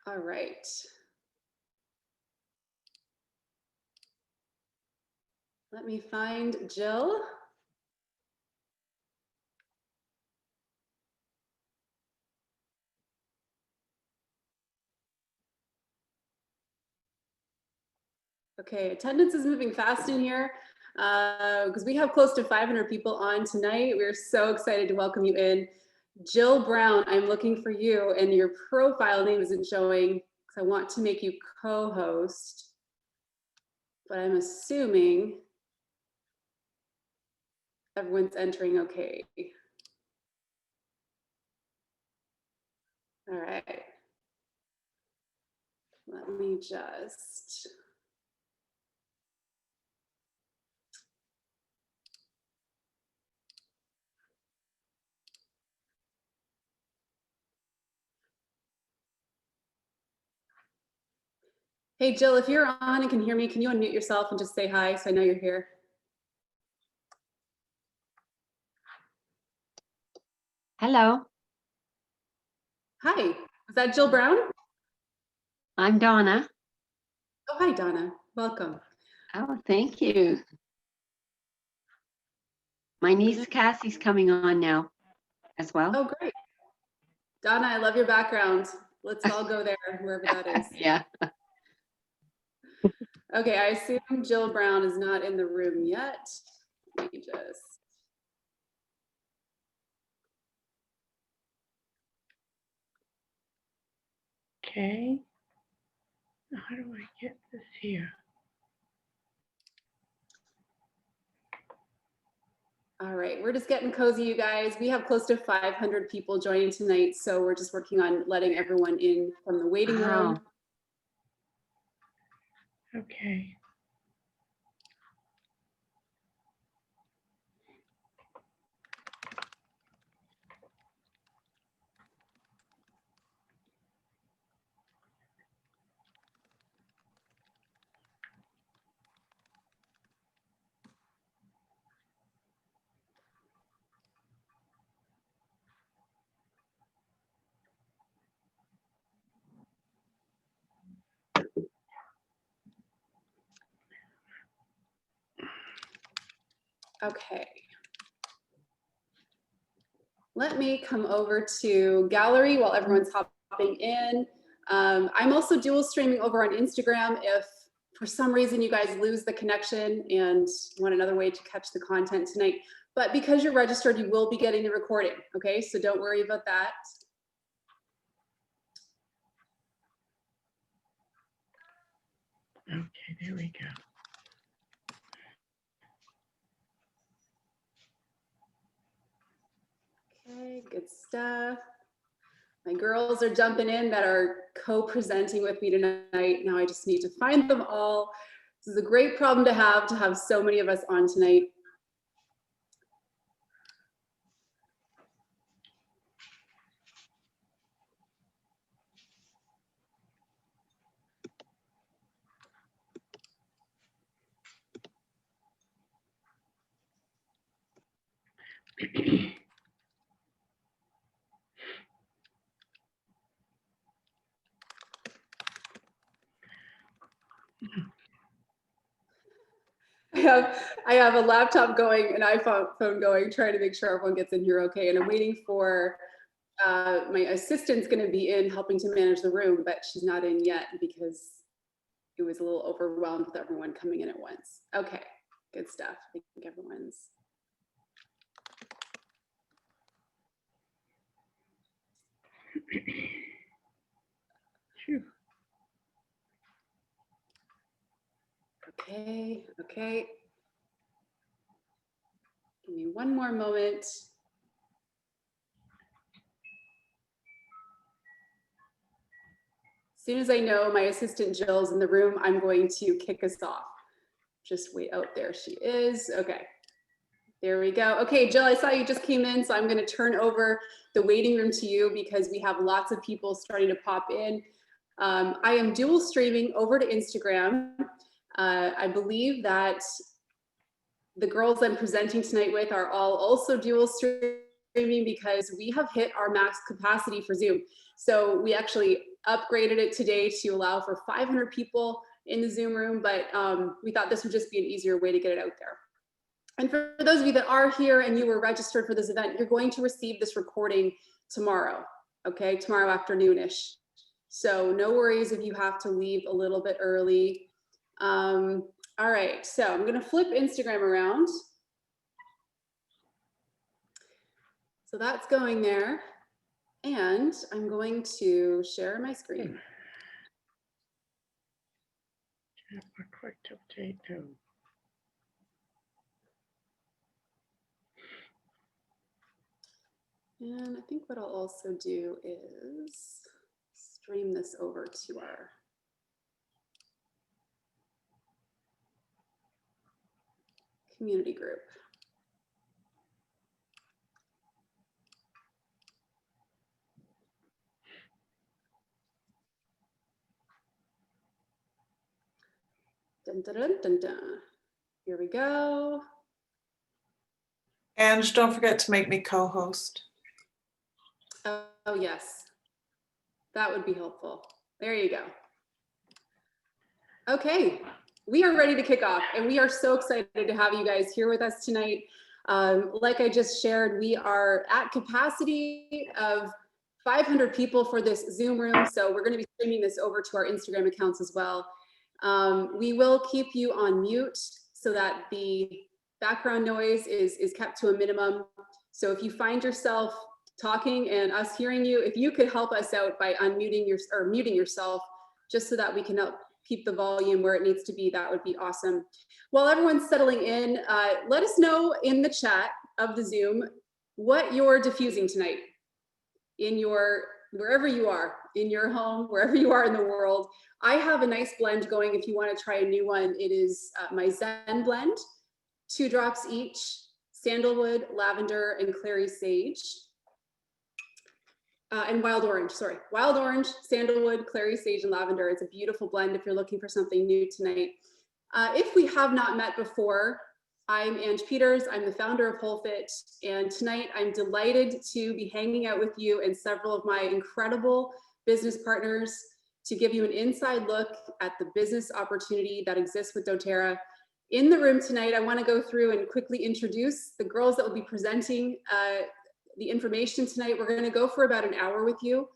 All right. Let me find Jill. Okay, attendance is moving fast in here because we have close to 500 people on tonight. We're so excited to welcome you in. Jill Brown, I'm looking for you, and your profile name isn't showing because I want to make you co-host, but I'm assuming everyone's entering okay. All right. Let me just. Hey, Jill, if you're on and can hear me, can you unmute yourself and just say hi so I know you're here? Hello. Hi, is that Jill Brown? I'm Donna. Oh, hi, Donna. Welcome. Oh, thank you. My niece Cassie's coming on now as well. Oh, great. Donna, I love your background. Let's all go there, wherever that is. Yeah. Okay, I assume Jill Brown is not in the room yet. Let me just. Okay. How do I get this here? All right, we're just getting cozy, you guys. We have close to 500 people joining tonight, so we're just working on letting everyone in from the waiting room. Okay. Okay. Let me come over to gallery while everyone's hopping in. I'm also dual streaming over on Instagram if for some reason you guys lose the connection and want another way to catch the content tonight. But because you're registered, you will be getting the recording, okay? So don't worry about that. Okay, there we go. Okay, good stuff. My girls are jumping in that are co-presenting with me tonight. Now I just need to find them all. This is a great problem to have so many of us on tonight. I have a laptop going, an iPhone going, trying to make sure everyone gets in here okay. And I'm waiting for my assistant's going to be in helping to manage the room, but she's not in yet because it was a little overwhelmed with everyone coming in at once. Okay, good stuff. I think everyone's. Okay, okay. Give me one more moment. As soon as I know my assistant Jill's in the room, I'm going to kick us off. Just wait out, there she is. Okay, there we go. Okay, Jill, I saw you just came in, so I'm gonna turn over the waiting room to you because we have lots of people starting to pop in. I am dual streaming over to Instagram. I believe that the girls I'm presenting tonight with are all also dual streaming because we have hit our max capacity for Zoom. So we actually upgraded it today to allow for 500 people in the Zoom room, but we thought this would just be an easier way to get it out there. And for those of you that are here and you were registered for this event, you're going to receive this recording tomorrow, okay, tomorrow afternoon-ish. So no worries if you have to leave a little bit early. All right, so I'm gonna flip Instagram around. So that's going there. And I'm going to share my screen. And I think what I'll also do is stream this over to our community group. Dun, dun, dun, dun, dun. Here we go. And don't forget to make me co-host. Oh, yes. That would be helpful. There you go. Okay, we are ready to kick off, and we are so excited to have you guys here with us tonight. Like I just shared, we are at capacity of 500 people for this Zoom room, so we're going to be streaming this over to our Instagram accounts as well. We will keep you on mute so that the background noise is kept to a minimum. So if you find yourself talking and us hearing you, if you could help us out by unmuting or muting yourself, just so that we can help keep the volume where it needs to be, that would be awesome. While everyone's settling in, let us know in the chat of the Zoom what you're diffusing tonight in your, wherever you are, in your home, wherever you are in the world. I have a nice blend going if you want to try a new one. It is my Zen blend, 2 drops each, sandalwood, lavender, and clary sage. And wild orange, sorry. Wild orange, sandalwood, clary sage, and lavender. It's a beautiful blend if you're looking for something new tonight. If we have not met before, I'm Ange Peters. I'm the founder of WholeFit. And tonight I'm delighted to be hanging out with you and several of my incredible business partners to give you an inside look at the business opportunity that exists with doTERRA. In the room tonight, I want to go through and quickly introduce the girls that will be presenting the information tonight. We're going to go for about an hour with you.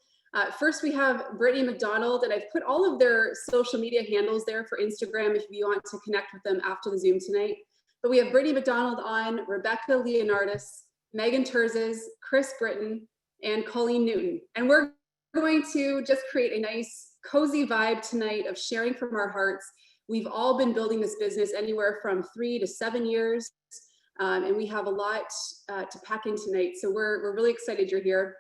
First, we have Brittany Mcdonald, and I've put all of their social media handles there for Instagram if you want to connect with them after the Zoom tonight. But we have Brittany Mcdonald on, Rebecca Leonardis, Megan Terzis, Chris Britton, and Colleen Newton. And we're going to just create a nice, cozy vibe tonight of sharing from our hearts. We've all been building this business anywhere from 3 to 7 years. And we have a lot to pack in tonight. So we're really excited you're here.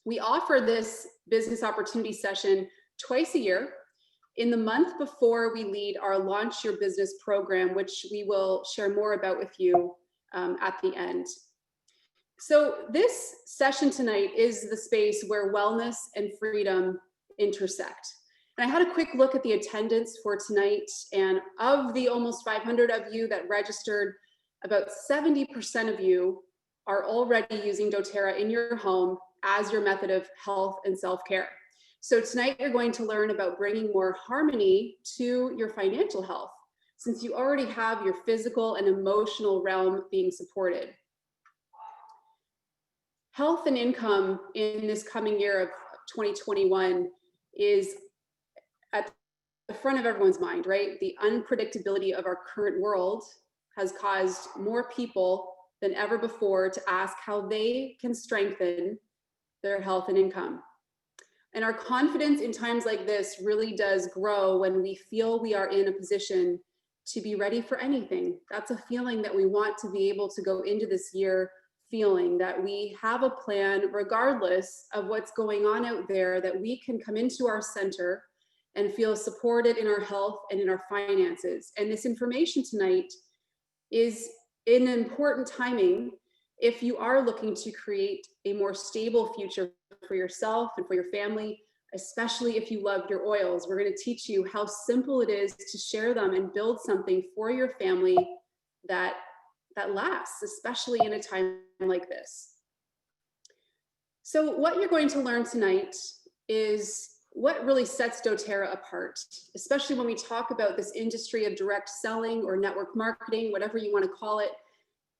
We offer this business opportunity session twice a year in the month before we lead our Launch Your Business program, which we will share more about with you at the end. So this session tonight is the space where wellness and freedom intersect. And I had a quick look at the attendance for tonight, and of the almost 500 of you that registered, about 70% of you are already using doTERRA in your home as your method of health and self-care. So tonight you're going to learn about bringing more harmony to your financial health, since you already have your physical and emotional realm being supported. Health and income in this coming year of 2021 is at the front of everyone's mind, right? The unpredictability of our current world has caused more people than ever before to ask how they can strengthen their health and income. And our confidence in times like this really does grow when we feel we are in a position to be ready for anything. That's a feeling that we want to be able to go into this year feeling, that we have a plan regardless of what's going on out there, that we can come into our center and feel supported in our health and in our finances. And this information tonight is an important timing if you are looking to create a more stable future for yourself and for your family, especially if you love your oils. We're going to teach you how simple it is to share them and build something for your family that lasts, especially in a time like this. So what you're going to learn tonight is what really sets doTERRA apart, especially when we talk about this industry of direct selling or network marketing, whatever you want to call it.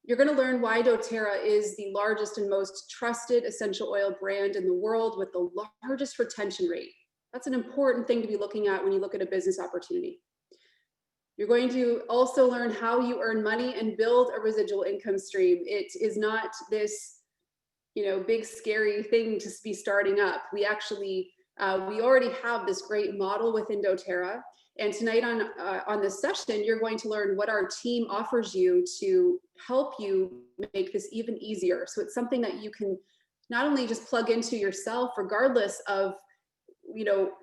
You're going to learn why doTERRA is the largest and most trusted essential oil brand in the world with the largest retention rate. That's an important thing to be looking at when you look at a business opportunity. You're going to also learn how you earn money and build a residual income stream. It is not this, big scary thing to be starting up. We actually, we already have this great model within doTERRA. And tonight on this session, you're going to learn what our team offers you to help you make this even easier. So it's something that you can not only just plug into yourself, regardless of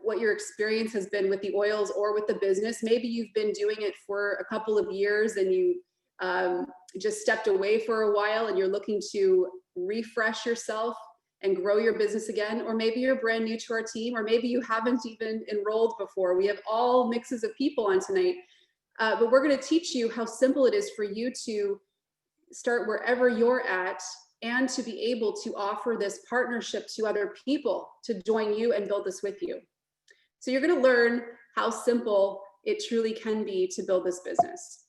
what your experience has been with the oils or with the business. Maybe you've been doing it for a couple of years and you just stepped away for a while and you're looking to refresh yourself and grow your business again. Or maybe you're brand new to our team, or maybe you haven't even enrolled before. We have all mixes of people on tonight, but we're going to teach you how simple it is for you to start wherever you're at and to be able to offer this partnership to other people to join you and build this with you. So you're going to learn how simple it truly can be to build this business.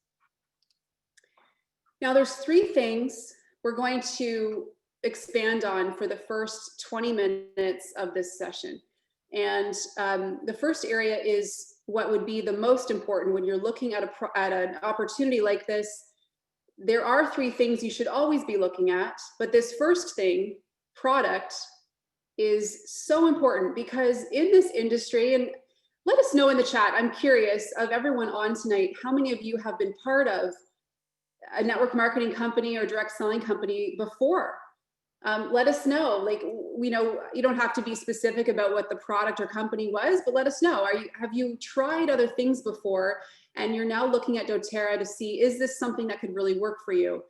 Now there's 3 things we're going to expand on for the first 20 minutes of this session. And the first area is what would be the most important when you're looking at an opportunity like this. There are 3 things you should always be looking at, but this first thing, product, is so important because in this industry, and let us know in the chat, I'm curious of everyone on tonight, how many of you have been part of a network marketing company or direct selling company before? Let us know. You don't have to be specific about what the product or company was, but let us know. Have you tried other things before? And you're now looking at doTERRA to see, is this something that could really work for you?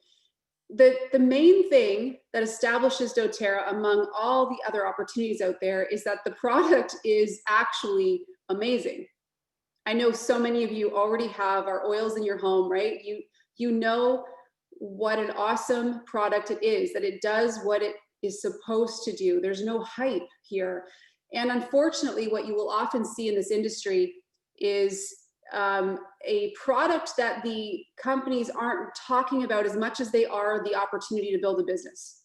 The main thing that establishes doTERRA among all the other opportunities out there is that the product is actually amazing. I know so many of you already have our oils in your home, right? You know what an awesome product it is, that it does what it is supposed to do. There's no hype here. And unfortunately, what you will often see in this industry is a product that the companies aren't talking about as much as they are the opportunity to build a business.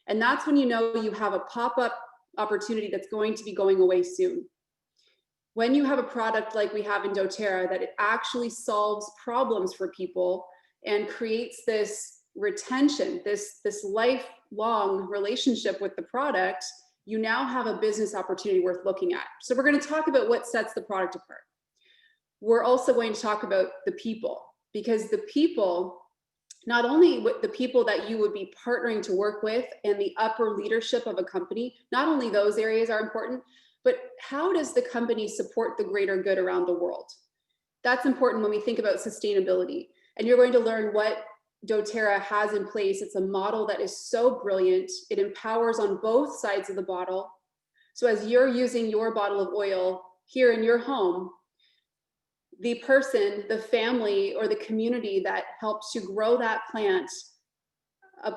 And that's when you know you have a pop-up opportunity that's going to be going away soon. When you have a product like we have in doTERRA, that it actually solves problems for people and creates this retention, this lifelong relationship with the product, you now have a business opportunity worth looking at. So we're going to talk about what sets the product apart. We're also going to talk about the people, because the people, not only with the people that you would be partnering to work with and the upper leadership of a company, not only those areas are important, but how does the company support the greater good around the world? That's important when we think about sustainability. And you're going to learn what doTERRA has in place. It's a model that is so brilliant. It empowers on both sides of the bottle. So as you're using your bottle of oil here in your home, the person, the family, or the community that helps to grow that plant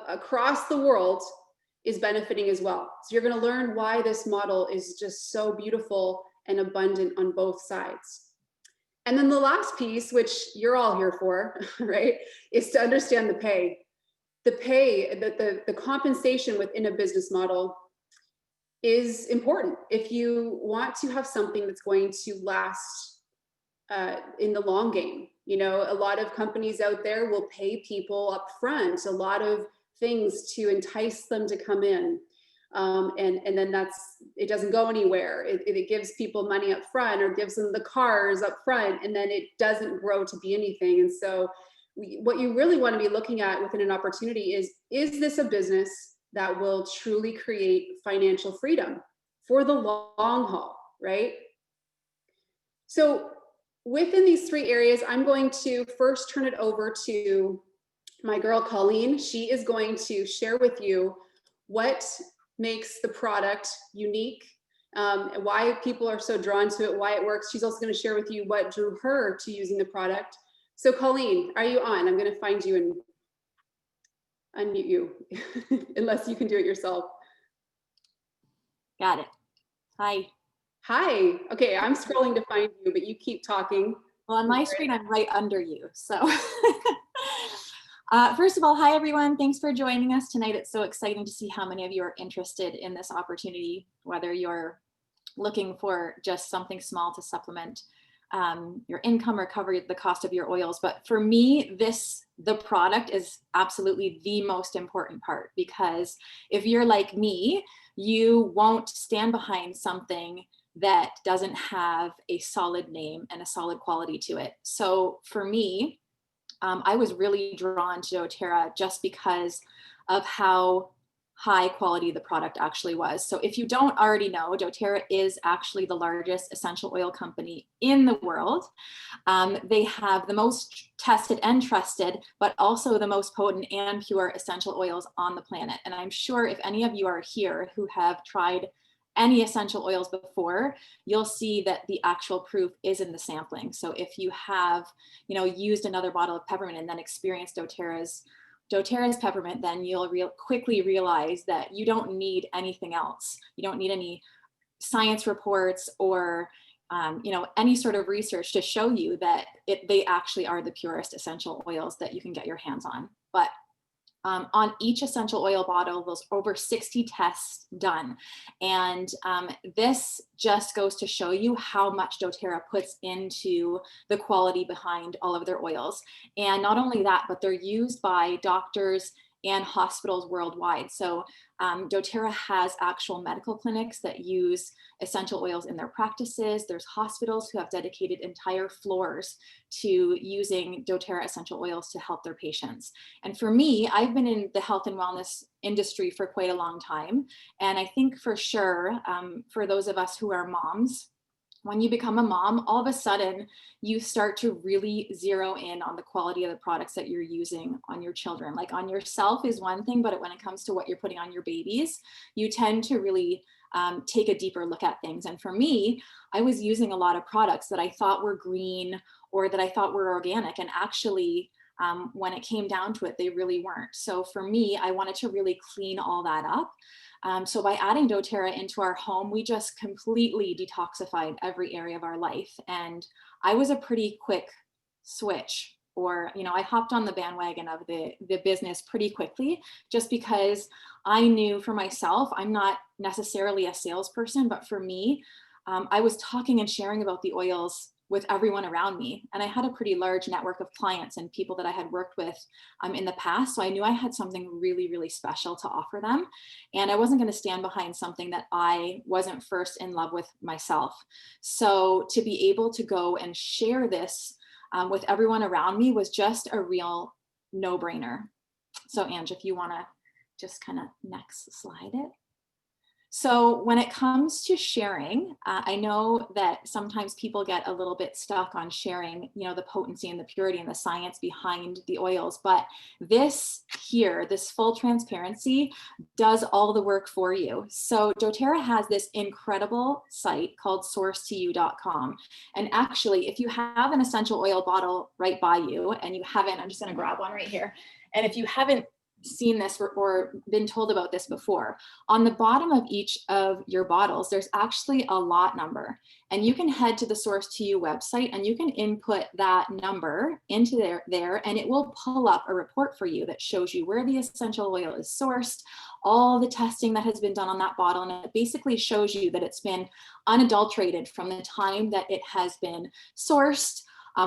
across the world is benefiting as well. So you're going to learn why this model is just so beautiful and abundant on both sides. And then the last piece, which you're all here for, right, is to understand the pay. The pay, the compensation within a business model is important if you want to have something that's going to last in the long game. You know, a lot of companies out there will pay people up front, a lot of things to entice them to come in. And then it doesn't go anywhere. It gives people money up front or gives them the cars up front, and then it doesn't grow to be anything. And so what you really want to be looking at within an opportunity is this a business that will truly create financial freedom for the long haul, right? So within these 3 areas, I'm going to first turn it over to my girl, Colleen. She is going to share with you what makes the product unique, why people are so drawn to it, why it works. She's also going to share with you what drew her to using the product. So Colleen, are you on? I'm going to find you and unmute you, unless you can do it yourself. Got it. Hi. Hi. Okay, I'm scrolling to find you, but you keep talking. Well, on my screen, I'm right under you. So first of all, hi, everyone. Thanks for joining us tonight. It's so exciting to see how many of you are interested in this opportunity, whether you're looking for just something small to supplement your income or cover the cost of your oils. But for me, the product is absolutely the most important part, because if you're like me, you won't stand behind something that doesn't have a solid name and a solid quality to it. So for me, I was really drawn to doTERRA just because of how high quality the product actually was. So if you don't already know, doTERRA is actually the largest essential oil company in the world. They have the most tested and trusted, but also the most potent and pure essential oils on the planet. And I'm sure if any of you are here who have tried any essential oils before, you'll see that the actual proof is in the sampling. So if you have, used another bottle of peppermint and then experienced doTERRA's peppermint, then you'll quickly realize that you don't need anything else. You don't need any science reports or any sort of research to show you that they actually are the purest essential oils that you can get your hands on. But on each essential oil bottle, there's over 60 tests done. And this just goes to show you how much doTERRA puts into the quality behind all of their oils. And not only that, but they're used by doctors and hospitals worldwide. So doTERRA has actual medical clinics that use essential oils in their practices. There's hospitals who have dedicated entire floors to using doTERRA essential oils to help their patients. And for me, I've been in the health and wellness industry for quite a long time. And I think for sure, for those of us who are moms, when you become a mom, all of a sudden you start to really zero in on the quality of the products that you're using on your children. Like on yourself is one thing, but when it comes to what you're putting on your babies, you tend to really take a deeper look at things. And for me, I was using a lot of products that I thought were green or that I thought were organic. And actually, when it came down to it, they really weren't. So for me, I wanted to really clean all that up. So by adding doTERRA into our home, we just completely detoxified every area of our life. And I was a pretty quick switch, or, I hopped on the bandwagon of the business pretty quickly, just because I knew for myself, I'm not necessarily a salesperson, but for me, I was talking and sharing about the oils with everyone around me. And I had a pretty large network of clients and people that I had worked with in the past. So I knew I had something really, really special to offer them. And I wasn't going to stand behind something that I wasn't first in love with myself. So to be able to go and share this with everyone around me was just a real no-brainer. So Ange, if you want to just kind of next slide it. So when it comes to sharing, I know that sometimes people get a little bit stuck on sharing, the potency and the purity and the science behind the oils, but this here, this full transparency does all the work for you. So doTERRA has this incredible site called sourcetoyou.com. And actually, if you have an essential oil bottle right by you and you haven't, I'm just going to grab one right here. And if you haven't seen this or been told about this before, on the bottom of each of your bottles, there's actually a lot number, and you can head to the Source to You website and you can input that number into there and it will pull up a report for you that shows you where the essential oil is sourced, all the testing that has been done on that bottle, and it basically shows you that it's been unadulterated from the time that it has been sourced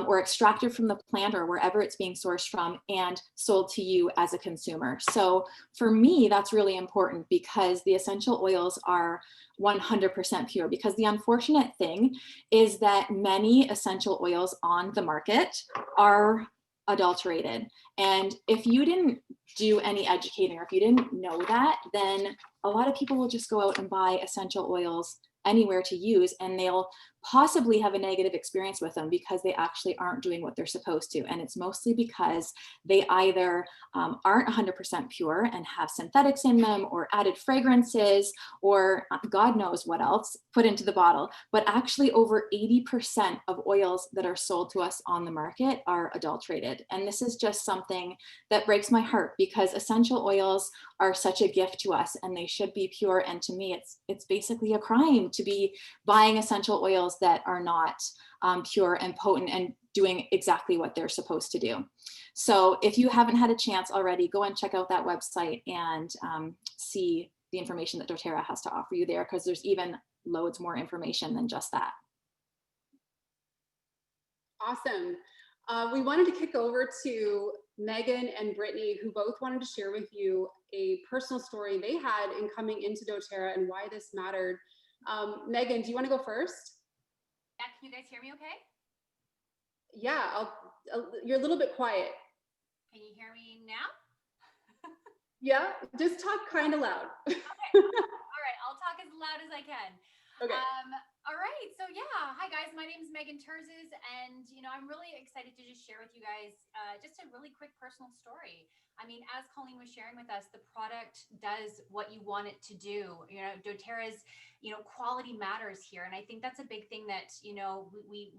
or extracted from the plant or wherever it's being sourced from and sold to you as a consumer. So for me, that's really important because the essential oils are 100% pure, because the unfortunate thing is that many essential oils on the market are adulterated. And if you didn't do any educating or if you didn't know that, then a lot of people will just go out and buy essential oils anywhere to use, and they'll possibly have a negative experience with them because they actually aren't doing what they're supposed to. And it's mostly because they either aren't 100% pure and have synthetics in them or added fragrances or God knows what else put into the bottle. But actually over 80% of oils that are sold to us on the market are adulterated. And this is just something that breaks my heart because essential oils are such a gift to us and they should be pure. And to me, it's basically a crime to be buying essential oils that are not pure and potent and doing exactly what they're supposed to do. So if you haven't had a chance already, go and check out that website and see the information that doTERRA has to offer you there, because there's even loads more information than just that. Awesome. We wanted to kick over to Megan and Brittany, who both wanted to share with you a personal story they had in coming into doTERRA and why this mattered. Megan, do you want to go first? Yeah, can you guys hear me okay? Yeah, you're a little bit quiet. Can you hear me now? Yeah, just talk kind of loud. Okay. All right, I'll talk as loud as I can. Okay. All right, so yeah, hi guys, my name is Megan Terzis, and I'm really excited to just share with you guys just a really quick personal story. I mean, as Colleen was sharing with us, the product does what you want it to do. doTERRA's, quality matters here, and I think that's a big thing that we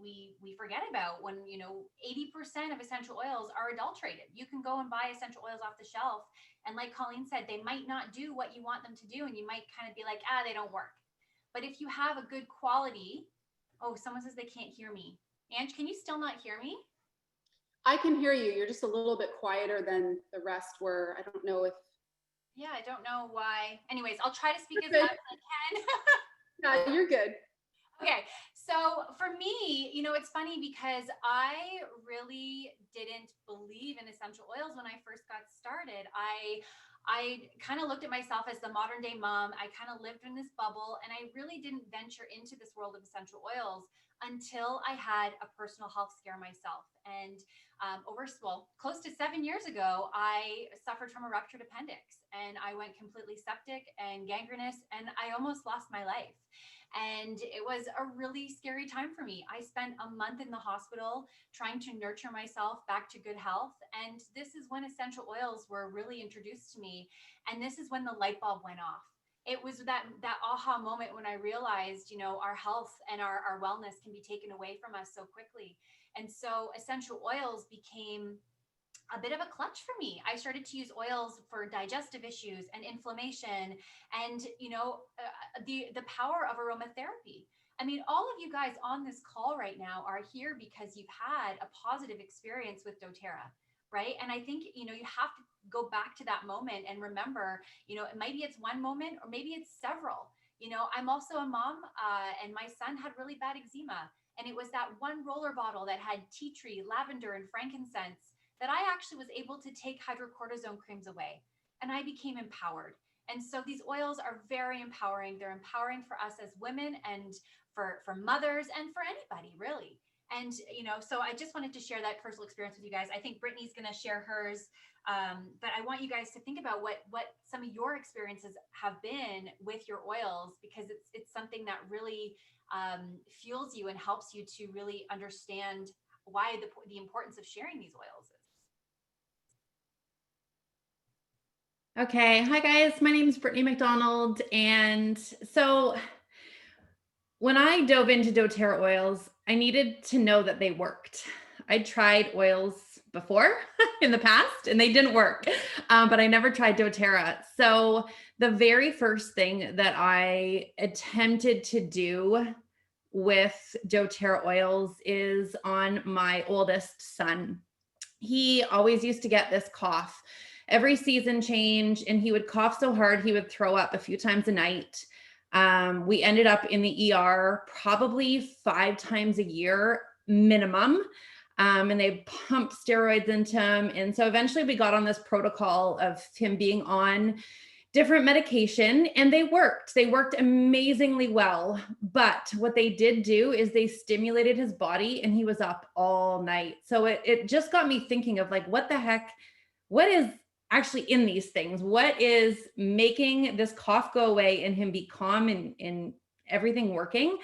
forget about when 80% of essential oils are adulterated. You can go and buy essential oils off the shelf, and like Colleen said, they might not do what you want them to do, and you might kind of be like, they don't work. But if you have a good quality, oh, someone says they can't hear me. Ange, can you still not hear me? I can hear you. You're just a little bit quieter than the rest were. I don't know if. Yeah, I don't know why. Anyways, I'll try to speak as loud as I can. Yeah, you're good. Okay, so for me, it's funny because I really didn't believe in essential oils when I first got started. I kind of looked at myself as the modern day mom. I kind of lived in this bubble and I really didn't venture into this world of essential oils until I had a personal health scare myself. And close to 7 years ago, I suffered from a ruptured appendix and I went completely septic and gangrenous and I almost lost my life. And it was a really scary time for me. I spent a month in the hospital trying to nurture myself back to good health. And this is when essential oils were really introduced to me. And this is when the light bulb went off. It was that aha moment when I realized, our health and our wellness can be taken away from us so quickly. And so essential oils became a bit of a clutch for me. I started to use oils for digestive issues and inflammation and, the power of aromatherapy. I mean, all of you guys on this call right now are here because you've had a positive experience with doTERRA, right? And I think, you have to go back to that moment and remember, maybe it's one moment or maybe it's several. I'm also a mom and my son had really bad eczema. And it was that one roller bottle that had tea tree, lavender, and frankincense that I actually was able to take hydrocortisone creams away and I became empowered. And so these oils are very empowering. They're empowering for us as women and for mothers and for anybody really. And, so I just wanted to share that personal experience with you guys. I think Brittany's going to share hers. But I want you guys to think about what some of your experiences have been with your oils, because it's something that really fuels you and helps you to really understand why the importance of sharing these oils is. Okay, hi guys, my name is Brittany Mcdonald, and so when I dove into doTERRA oils, I needed to know that they worked. I tried oils before in the past and they didn't work, but I never tried doTERRA. So the very first thing that I attempted to do with doTERRA oils is on my oldest son. He always used to get this cough every season change, and he would cough so hard he would throw up a few times a night. We ended up in the ER probably 5 times a year minimum. And they pumped steroids into him. And so eventually we got on this protocol of him being on different medication, and they worked. They worked amazingly well. But what they did do is they stimulated his body and he was up all night. So it just got me thinking of like, what the heck, what is actually in these things? What is making this cough go away and him be calm and everything working?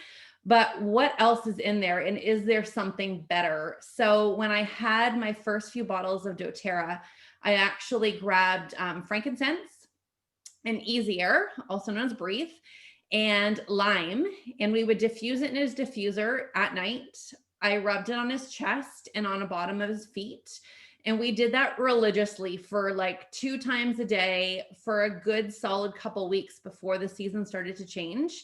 but what else is in there? And is there something better? So when I had my first few bottles of doTERRA, I actually grabbed frankincense and easier, also known as Breathe, and lime, and we would diffuse it in his diffuser at night. I rubbed it on his chest and on the bottom of his feet. And we did that religiously for like 2 times a day for a good solid couple weeks before the season started to change.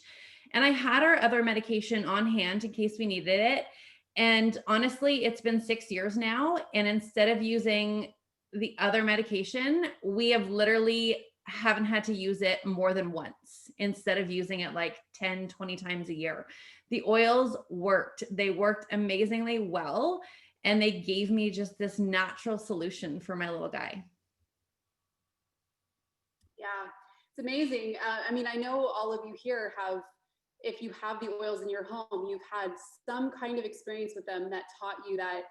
And I had our other medication on hand in case we needed it. And honestly, it's been 6 years now. And instead of using the other medication, we have literally haven't had to use it more than once instead of using it like 10, 20 times a year. The oils worked. They worked amazingly well. And they gave me just this natural solution for my little guy. Yeah, it's amazing. I mean, I know all of you here have, if you have the oils in your home, you've had some kind of experience with them that taught you that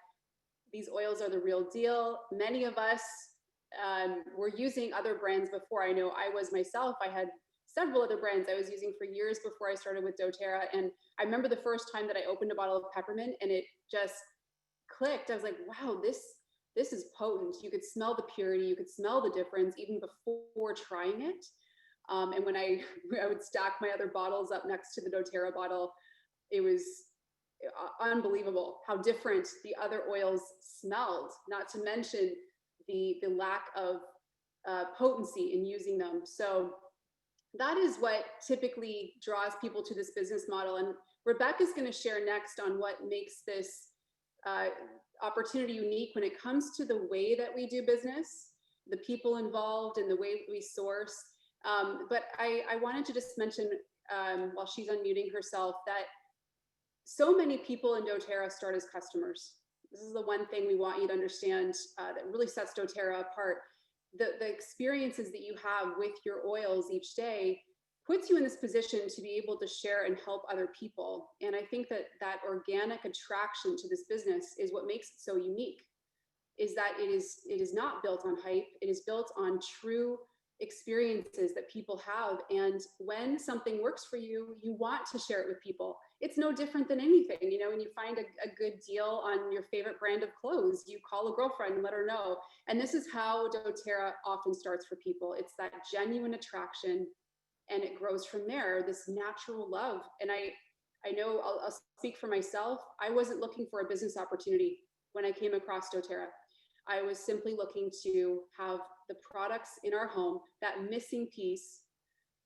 these oils are the real deal. Many of us were using other brands before. I know I was myself. I had several other brands I was using for years before I started with doTERRA. And I remember the first time that I opened a bottle of peppermint and it just clicked. I was like, wow, this is potent. You could smell the purity, you could smell the difference even before trying it. And when I would stack my other bottles up next to the doTERRA bottle, it was unbelievable how different the other oils smelled, not to mention the lack of potency in using them. So that is what typically draws people to this business model. And Rebecca's going to share next on what makes this opportunity unique when it comes to the way that we do business, the people involved, and the way we source. But I wanted to just mention while she's unmuting herself that so many people in doTERRA start as customers. This is the one thing we want you to understand that really sets doTERRA apart. The experiences that you have with your oils each day puts you in this position to be able to share and help other people. And I think that that organic attraction to this business is what makes it so unique, is that it is not built on hype. It is built on true experiences that people have. And when something works for you, you want to share it with people. It's no different than anything. You know, when you find a good deal on your favorite brand of clothes, you call a girlfriend and let her know. And this is how doTERRA often starts for people. It's that genuine attraction, and it grows from there, this natural love. And I know I'll speak for myself. I wasn't looking for a business opportunity when I came across doTERRA. I was simply looking to have the products in our home, that missing piece,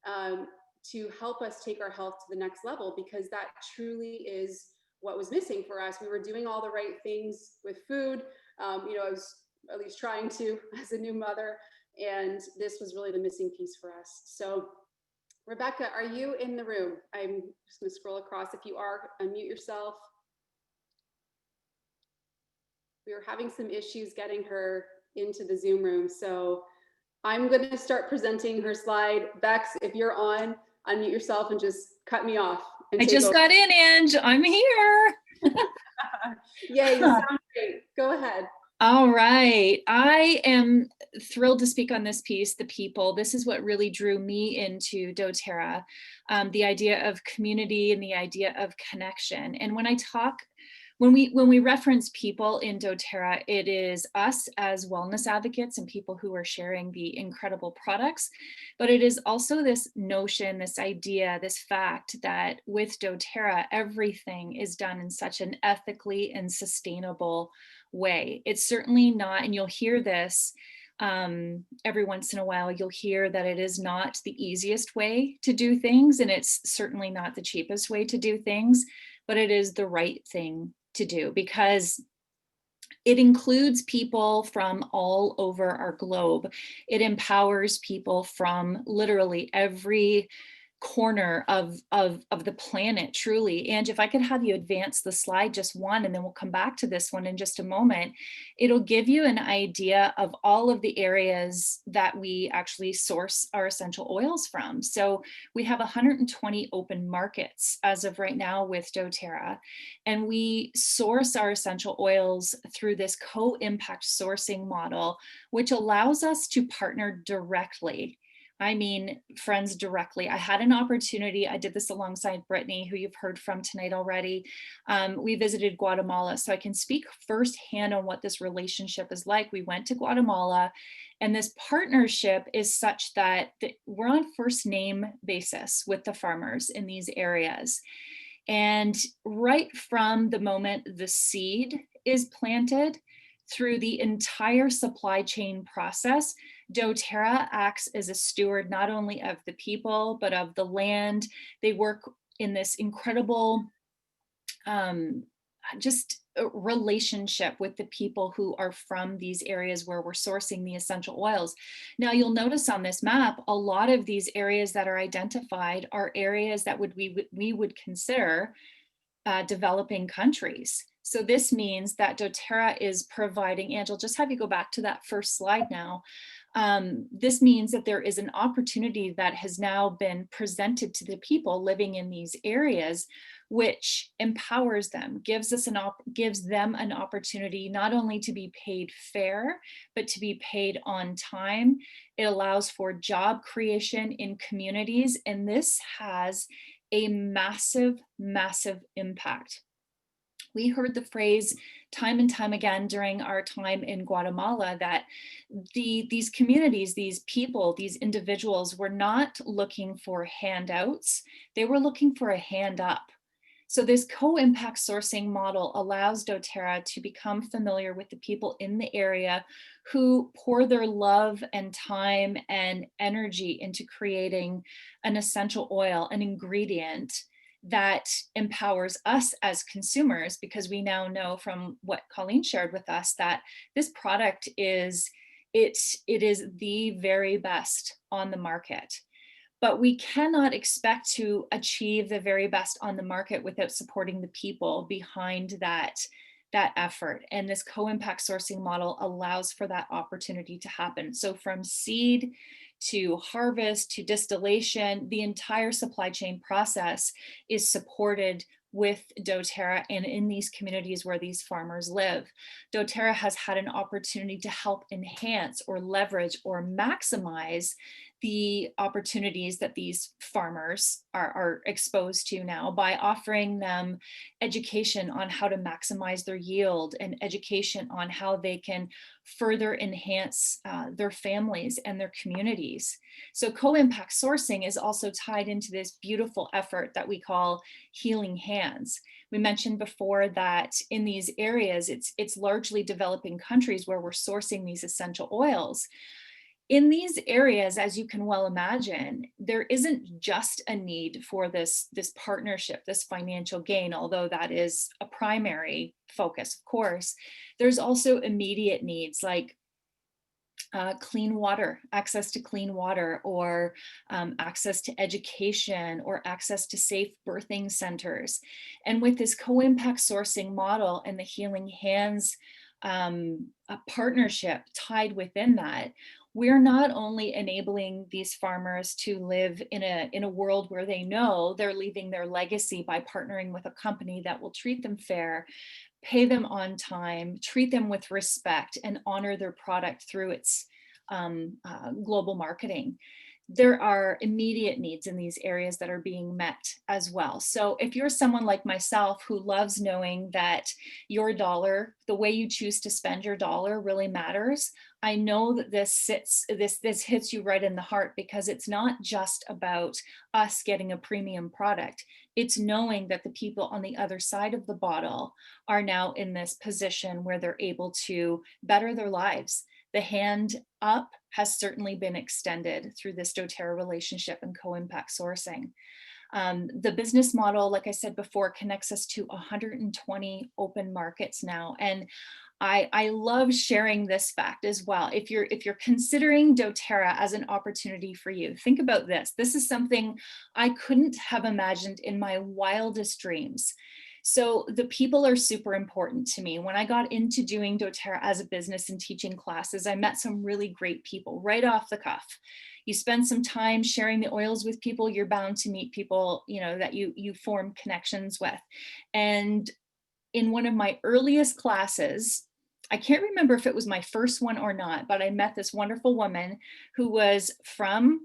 to help us take our health to the next level, because that truly is what was missing for us. We were doing all the right things with food. You know, I was at least trying to as a new mother, and this was really the missing piece for us. So Rebecca, are you in the room? I'm just going to scroll across. If you are, unmute yourself. We were having some issues getting her into the Zoom room, so I'm going to start presenting her slide. Bex, if you're on, unmute yourself and just cut me off. I just got in, Ange. I'm here. Yay, you sound great. Go ahead. All right. I am thrilled to speak on this piece, the people. This is what really drew me into doTERRA, the idea of community and the idea of connection. And when I talk, when we reference people in doTERRA, it is us as wellness advocates and people who are sharing the incredible products, but it is also this notion, this idea, this fact that with doTERRA, everything is done in such an ethically and sustainable way. It's certainly not, and you'll hear this every once in a while, you'll hear that it is not the easiest way to do things, and it's certainly not the cheapest way to do things, but it is the right thing to do because it includes people from all over our globe. It empowers people from literally every corner of the planet, truly. And if I could have you advance the slide just one, and then we'll come back to this one in just a moment, it'll give you an idea of all of the areas that we actually source our essential oils from. So we have 120 open markets as of right now with doTERRA, and we source our essential oils through this co-impact sourcing model, which allows us to partner directly I mean, friends directly. I had an opportunity. I did this alongside Brittany, who you've heard from tonight already. We visited Guatemala, so I can speak firsthand on what this relationship is like. We went to Guatemala, and this partnership is such that we're on first name basis with the farmers in these areas. And right from the moment the seed is planted through the entire supply chain process, doTERRA acts as a steward not only of the people, but of the land. They work in this incredible just a relationship with the people who are from these areas where we're sourcing the essential oils. Now you'll notice on this map, a lot of these areas that are identified are areas that we would consider developing countries. So this means that doTERRA is providing, Angela, just have you go back to that first slide now. This means that there is an opportunity that has now been presented to the people living in these areas, which empowers them, gives them an opportunity not only to be paid fair, but to be paid on time. It allows for job creation in communities, and this has a massive, massive impact. We heard the phrase time and time again during our time in Guatemala that these communities, these people, these individuals were not looking for handouts, they were looking for a hand up. So this co-impact sourcing model allows doTERRA to become familiar with the people in the area who pour their love and time and energy into creating an essential oil, an ingredient that empowers us as consumers, because we now know from what Colleen shared with us that this product is the very best on the market. But we cannot expect to achieve the very best on the market without supporting the people behind that effort. And this co-impact sourcing model allows for that opportunity to happen. So from seed to harvest to distillation, the entire supply chain process is supported with doTERRA and in these communities where these farmers live. doTERRA has had an opportunity to help enhance or leverage or maximize the opportunities that these farmers are exposed to now by offering them education on how to maximize their yield and education on how they can further enhance their families and their communities. So co-impact sourcing is also tied into this beautiful effort that we call healing hands. We mentioned before that in these areas, it's largely developing countries where we're sourcing these essential oils. In these areas, as you can well imagine, there isn't just a need for this partnership, this financial gain, although that is a primary focus, of course. There's also immediate needs like clean water, access to clean water, or access to education, or access to safe birthing centers. And with this co-impact sourcing model and the Healing Hands partnership tied within that, we're not only enabling these farmers to live in a world where they know they're leaving their legacy by partnering with a company that will treat them fair, pay them on time, treat them with respect, and honor their product through its global marketing. There are immediate needs in these areas that are being met as well. So if you're someone like myself who loves knowing that your dollar, the way you choose to spend your dollar really matters, I know that this hits you right in the heart, because it's not just about us getting a premium product. It's knowing that the people on the other side of the bottle are now in this position where they're able to better their lives. The hand up has certainly been extended through this doTERRA relationship and co-impact sourcing. The business model, like I said before, connects us to 120 open markets now. And I love sharing this fact as well. If you're considering doTERRA as an opportunity for you, think about this. This is something I couldn't have imagined in my wildest dreams. So the people are super important to me. When I got into doing doTERRA as a business and teaching classes, I met some really great people right off the cuff. You spend some time sharing the oils with people, you're bound to meet people, you know, that you form connections with. And in one of my earliest classes, I can't remember if it was my first one or not, but I met this wonderful woman who was from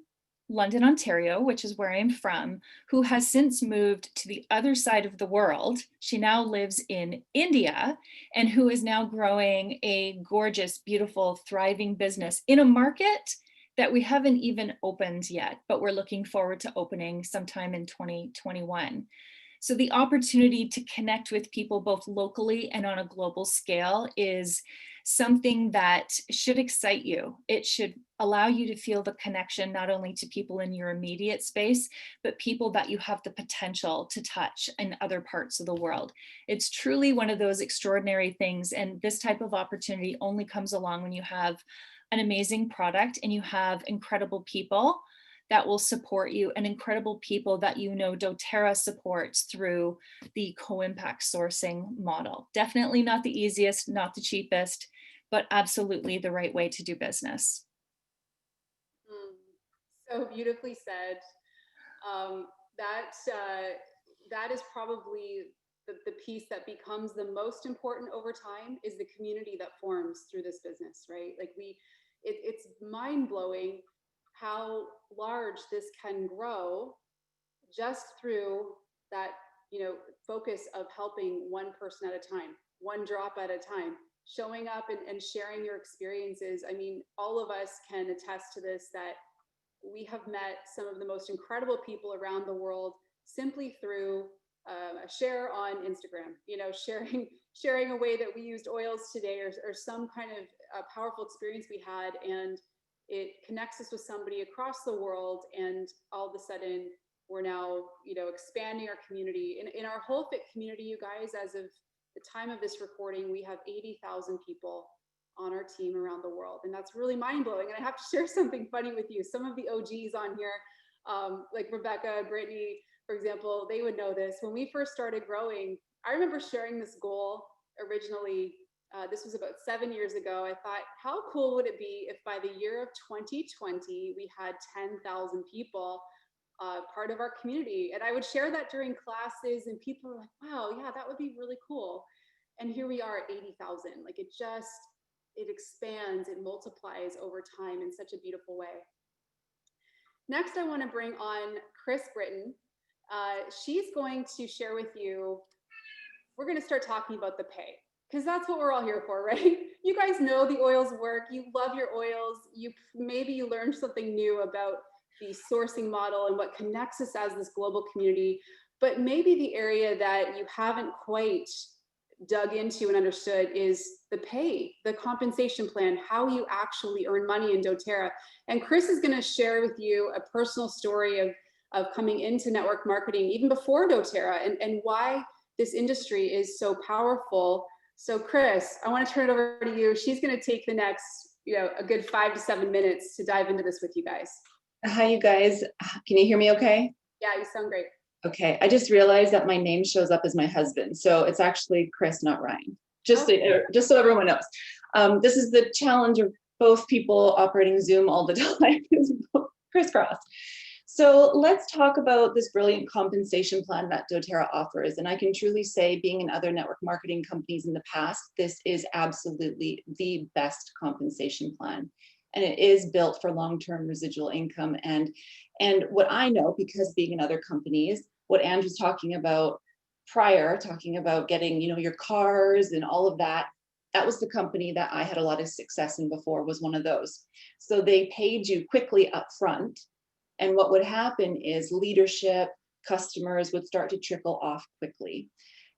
London, Ontario, which is where I'm from, who has since moved to the other side of the world. She now lives in India and who is now growing a gorgeous, beautiful, thriving business in a market that we haven't even opened yet, but we're looking forward to opening sometime in 2021. So the opportunity to connect with people both locally and on a global scale is something that should excite you. It should allow you to feel the connection not only to people in your immediate space, but people that you have the potential to touch in other parts of the world. It's truly one of those extraordinary things. And this type of opportunity only comes along when you have an amazing product and you have incredible people that will support you, and incredible people that you know doTERRA supports through the co-impact sourcing model. Definitely not the easiest, not the cheapest, but absolutely the right way to do business. So beautifully said. That is probably the piece that becomes the most important over time, is the community that forms through this business, right? Like it's mind-blowing how large this can grow just through that, focus of helping one person at a time, one drop at a time, showing up and sharing your experiences. I mean, all of us can attest to this, that we have met some of the most incredible people around the world simply through a share on Instagram, sharing a way that we used oils today, or some kind of powerful experience we had, and it connects us with somebody across the world. And all of a sudden we're now, expanding our community. In our whole fit community, you guys, as of the time of this recording, we have 80,000 people on our team around the world. And that's really mind blowing. And I have to share something funny with you. Some of the OGs on here, like Rebecca, Brittany, for example, they would know this. When we first started growing, I remember sharing this goal originally. This was about 7 years ago. I thought, how cool would it be if by the year of 2020, we had 10,000 people part of our community? And I would share that during classes, and people were like, wow, yeah, that would be really cool. And here we are at 80,000. Like it expands, it multiplies over time in such a beautiful way. Next, I want to bring on Chris Britton. She's going to share with you, we're going to start talking about the pay, because that's what we're all here for, right? You guys know the oils work. You love your oils. Maybe you learned something new about the sourcing model and what connects us as this global community. But maybe the area that you haven't quite dug into and understood is the pay, the compensation plan, how you actually earn money in doTERRA. And Chris is going to share with you a personal story of coming into network marketing even before doTERRA, and why this industry is so powerful. So Chris, I want to turn it over to you. She's going to take the next, a good 5 to 7 minutes to dive into this with you guys. Hi, you guys. Can you hear me okay? Yeah, you sound great. Okay. I just realized that my name shows up as my husband. So it's actually Chris, not Ryan. Just so everyone knows. This is the challenge of both people operating Zoom all the time, crisscross. So let's talk about this brilliant compensation plan that doTERRA offers. And I can truly say, being in other network marketing companies in the past, this is absolutely the best compensation plan. And it is built for long-term residual income. And what I know, because being in other companies, what Andrew's talking about prior, talking about getting, your cars and all of that, that was the company that I had a lot of success in before, was one of those. So they paid you quickly up front. And what would happen is leadership, customers would start to trickle off quickly.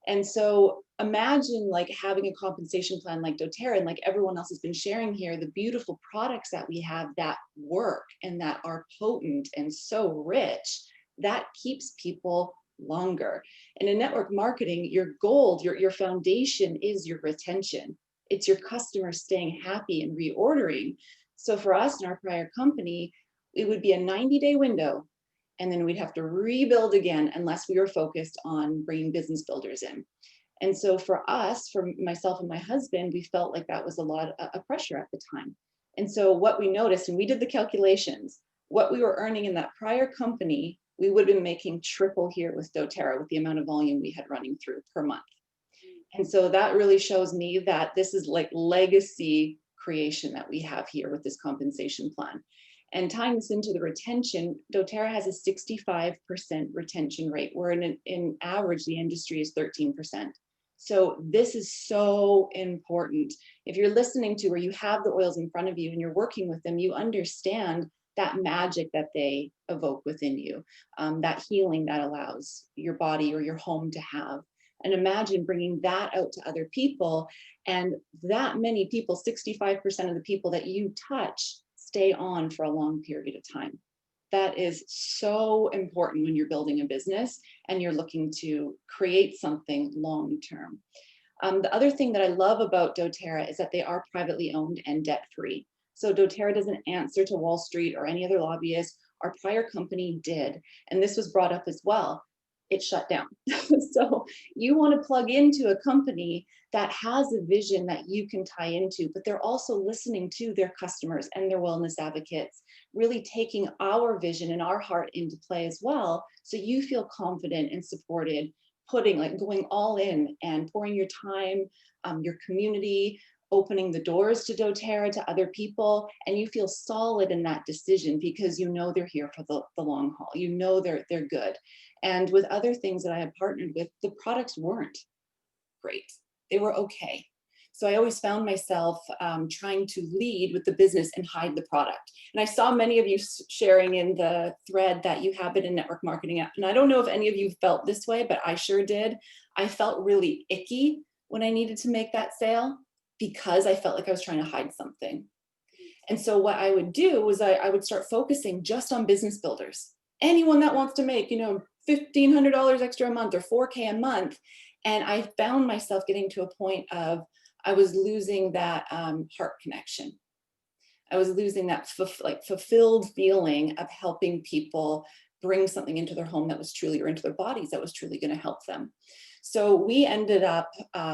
And so imagine like having a compensation plan like doTERRA, and like everyone else has been sharing here, the beautiful products that we have that work and that are potent and so rich, that keeps people longer. And in network marketing, your gold, your foundation is your retention. It's your customers staying happy and reordering. So for us in our prior company, it would be a 90-day window, and then we'd have to rebuild again unless we were focused on bringing business builders in. And so for us, for myself and my husband, we felt like that was a lot of pressure at the time. And so what we noticed, and we did the calculations, what we were earning in that prior company, we would have been making triple here with doTERRA with the amount of volume we had running through per month. And so that really shows me that this is like legacy creation that we have here with this compensation plan. And tying this into the retention, doTERRA has a 65% retention rate, where in average, the industry is 13%. So this is so important. If you're listening to, or you have the oils in front of you and you're working with them, you understand that magic that they evoke within you, that healing that allows your body or your home to have. And imagine bringing that out to other people, and that many people, 65% of the people that you touch, stay on for a long period of time. That is so important when you're building a business and you're looking to create something long-term. The other thing that I love about doTERRA is that they are privately owned and debt-free. So doTERRA doesn't answer to Wall Street or any other lobbyist. Our prior company did, and this was brought up as well. It shut down. So you want to plug into a company that has a vision that you can tie into, but they're also listening to their customers and their wellness advocates, really taking our vision and our heart into play as well. So you feel confident and supported, going all in and pouring your time, your community, opening the doors to doTERRA to other people, and you feel solid in that decision because you know they're here for the long haul. You know they're good. And with other things that I have partnered with, the products weren't great. They were okay. So I always found myself trying to lead with the business and hide the product. And I saw many of you sharing in the thread that you have it in network marketing app. And I don't know if any of you felt this way, but I sure did. I felt really icky when I needed to make that sale because I felt like I was trying to hide something. And so what I would do was I would start focusing just on business builders. Anyone that wants to make, $1,500 extra a month or $4K a month. And I found myself getting to a point of, I was losing that heart connection. I was losing that fulfilled feeling of helping people bring something into their home that was truly, or into their bodies that was truly going to help them. So we ended up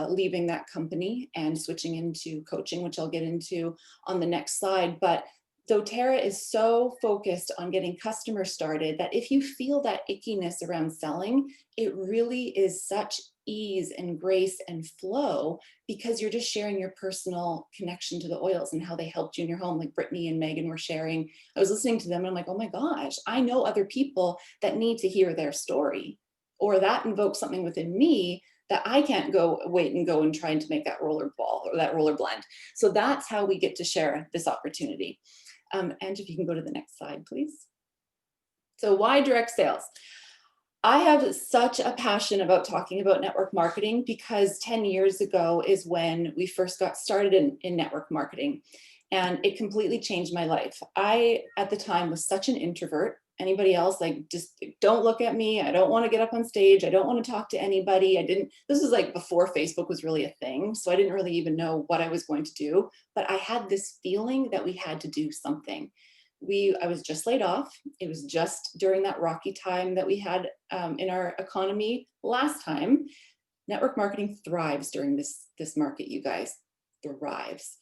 leaving that company and switching into coaching, which I'll get into on the next slide. But doTERRA is so focused on getting customers started that if you feel that ickiness around selling, it really is such ease and grace and flow because you're just sharing your personal connection to the oils and how they helped you in your home. Like Brittany and Megan were sharing. I was listening to them and I'm like, oh my gosh, I know other people that need to hear their story, or that invokes something within me that I can't wait and go and trying to make that roller ball or that roller blend. So that's how we get to share this opportunity. And if you can go to the next slide, please. So why direct sales? I have such a passion about talking about network marketing because 10 years ago is when we first got started in network marketing, and it completely changed my life. I, at the time, was such an introvert. Anybody else, just don't look at me. I don't want to get up on stage. I don't want to talk to anybody. This was before Facebook was really a thing. So I didn't really even know what I was going to do, but I had this feeling that we had to do something. I was just laid off. It was just during that rocky time that we had in our economy last time. Network marketing thrives during this market, you guys, thrives.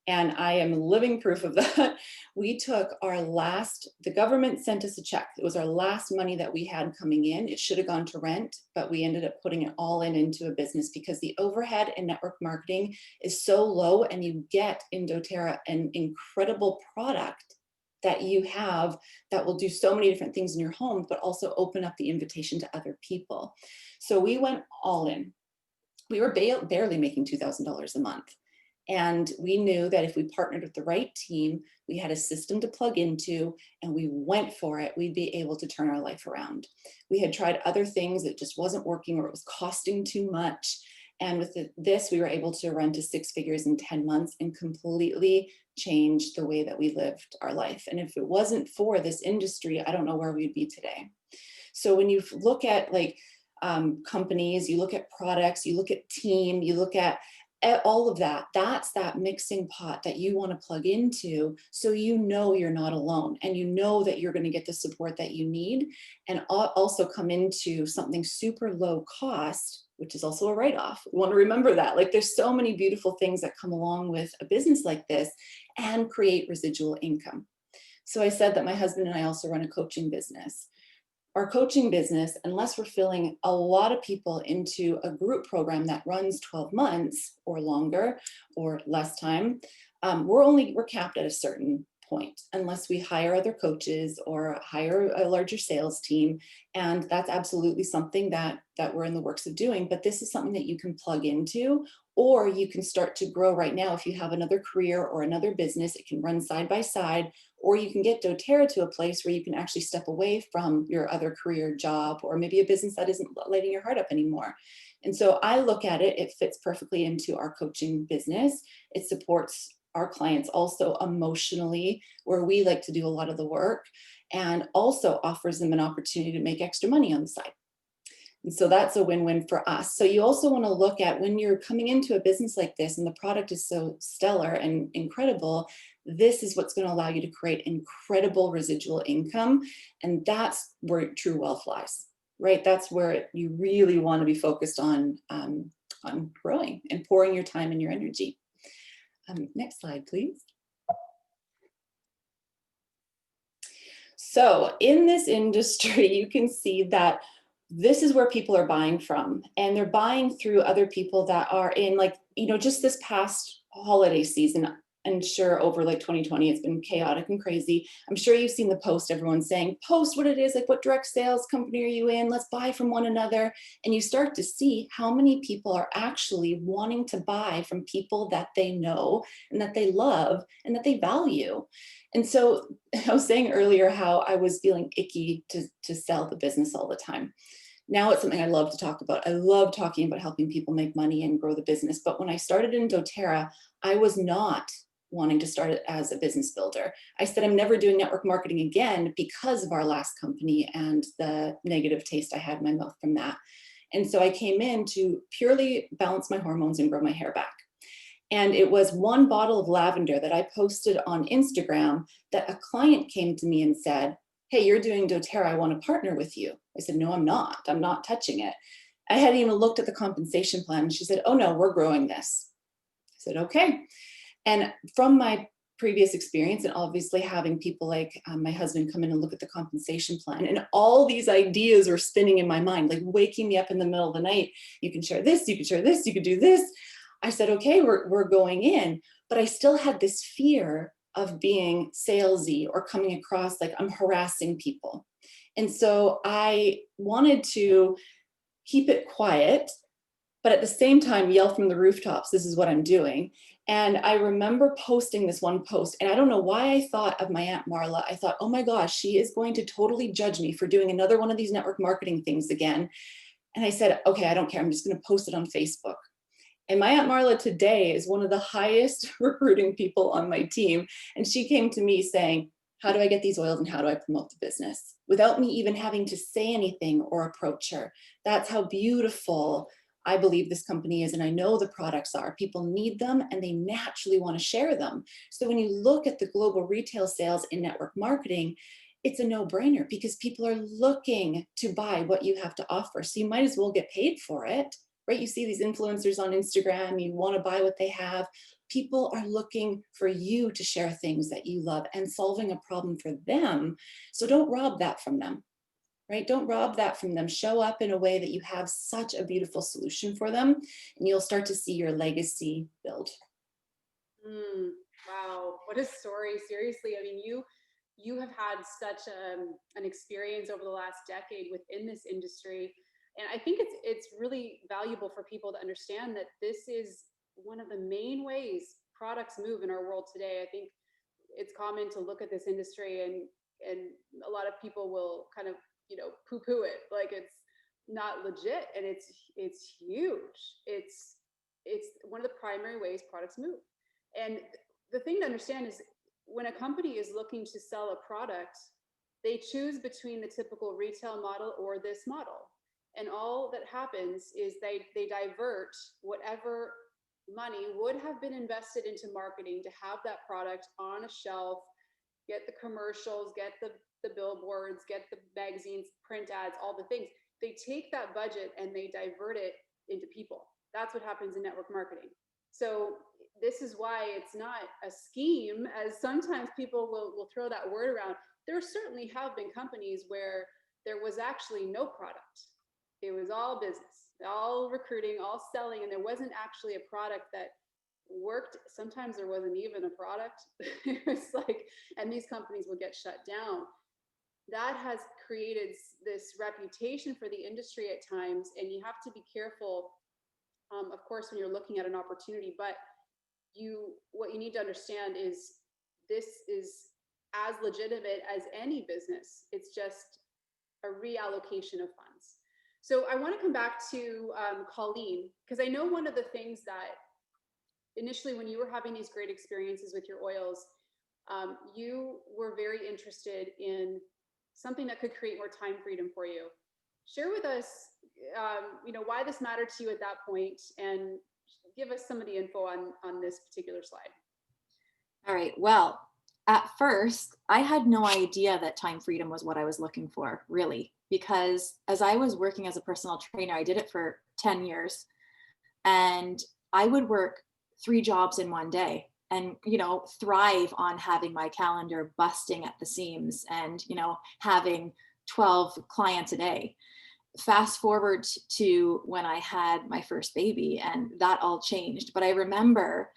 And I am living proof of that. We took the government sent us a check. It was our last money that we had coming in. It should have gone to rent, but we ended up putting it all into a business because the overhead in network marketing is so low, and you get in doTERRA an incredible product that you have that will do so many different things in your home, but also open up the invitation to other people. So we went all in. We were barely making $2,000 a month. And we knew that if we partnered with the right team, we had a system to plug into, and we went for it, we'd be able to turn our life around. We had tried other things that just wasn't working, or it was costing too much. And with this, we were able to run to 6 figures in 10 months and completely change the way that we lived our life. And if it wasn't for this industry, I don't know where we'd be today. So when you look at companies, you look at products, you look at team, you look at all of that, that's that mixing pot that you want to plug into, so you know you're not alone, and you know that you're going to get the support that you need, and also come into something super low cost, which is also a write-off. We want to remember that. There's so many beautiful things that come along with a business like this and create residual income. So I said that my husband and I also run a coaching business. Our coaching business, unless we're filling a lot of people into a group program that runs 12 months or longer or less time, we're capped at a certain point unless we hire other coaches or hire a larger sales team. And that's absolutely something that we're in the works of doing. But this is something that you can plug into, or you can start to grow right now. If you have another career or another business, it can run side by side, or you can get doTERRA to a place where you can actually step away from your other career job, or maybe a business that isn't lighting your heart up anymore. And so I look at it, it fits perfectly into our coaching business. It supports our clients also emotionally, where we like to do a lot of the work, and also offers them an opportunity to make extra money on the side. And so that's a win-win for us. So you also want to look at, when you're coming into a business like this and the product is so stellar and incredible, this is what's going to allow you to create incredible residual income. And that's where true wealth lies, right? That's where you really want to be focused on growing and pouring your time and your energy. Next slide, please. So in this industry, you can see that this is where people are buying from, and they're buying through other people that are in, like, you know, just this past holiday season. And sure, over like 2020, it's been chaotic and crazy. I'm sure you've seen the post, everyone saying, post what it is, like what direct sales company are you in? Let's buy from one another. And you start to see how many people are actually wanting to buy from people that they know and that they love and that they value. And so I was saying earlier how I was feeling icky to sell the business all the time. Now it's something I love to talk about. I love talking about helping people make money and grow the business. But when I started in doTERRA, I was not wanting to start it as a business builder. I said, I'm never doing network marketing again because of our last company and the negative taste I had in my mouth from that. And so I came in to purely balance my hormones and grow my hair back. And it was one bottle of lavender that I posted on Instagram that a client came to me and said, hey, you're doing doTERRA, I want to partner with you. I said, no, I'm not touching it. I hadn't even looked at the compensation plan. And she said, oh no, we're growing this. I said, okay. And from my previous experience, and obviously having people like my husband come in and look at the compensation plan, and all these ideas are spinning in my mind, like waking me up in the middle of the night. You can share this, you can share this, you could do this. I said, okay, we're going in, but I still had this fear of being salesy or coming across like I'm harassing people. And so I wanted to keep it quiet, but at the same time, yell from the rooftops, this is what I'm doing. And I remember posting this one post, and I don't know why I thought of my Aunt Marla. I thought, oh my gosh, she is going to totally judge me for doing another one of these network marketing things again. And I said, okay, I don't care. I'm just going to post it on Facebook. And my Aunt Marla today is one of the highest recruiting people on my team. And she came to me saying, how do I get these oils and how do I promote the business? Without me even having to say anything or approach her. That's how beautiful I believe this company is, and I know the products are. People need them and they naturally want to share them. So when you look at the global retail sales in network marketing, it's a no-brainer because people are looking to buy what you have to offer. So you might as well get paid for it, right? You see these influencers on Instagram, you want to buy what they have. People are looking for you to share things that you love and solving a problem for them. So don't rob that from them. Right? Don't rob that from them. Show up in a way that you have such a beautiful solution for them, and you'll start to see your legacy build. Wow, what a story. Seriously, I mean, you have had such an experience over the last decade within this industry. And I think it's really valuable for people to understand that this is one of the main ways products move in our world today. I think it's common to look at this industry and a lot of people will kind of, you know, poo-poo it like it's not legit, and it's huge. It's one of the primary ways products move. And the thing to understand is when a company is looking to sell a product, they choose between the typical retail model or this model. And all that happens is they divert whatever money would have been invested into marketing to have that product on a shelf, get the commercials, get the billboards, get the magazines, print ads, all the things. They take that budget and they divert it into people. That's what happens in network marketing. So this is why it's not a scheme, as sometimes people will throw that word around. There certainly have been companies where there was actually no product. It was all business, all recruiting, all selling, and there wasn't actually a product that worked. Sometimes there wasn't even a product. It was like, and these companies would get shut down. That has created this reputation for the industry at times, and you have to be careful, of course, when you're looking at an opportunity. But what you need to understand is this is as legitimate as any business. It's just a reallocation of funds. So I want to come back to Colleen, because I know one of the things that initially when you were having these great experiences with your oils, you were very interested in something that could create more time freedom for you. Share with us, why this mattered to you at that point, and give us some of the info on this particular slide. All right. Well, at first, I had no idea that time freedom was what I was looking for, really, because as I was working as a personal trainer, I did it for 10 years, and I would work 3 jobs in one day and, thrive on having my calendar busting at the seams and, having 12 clients a day. Fast forward to when I had my first baby, and that all changed. But I remember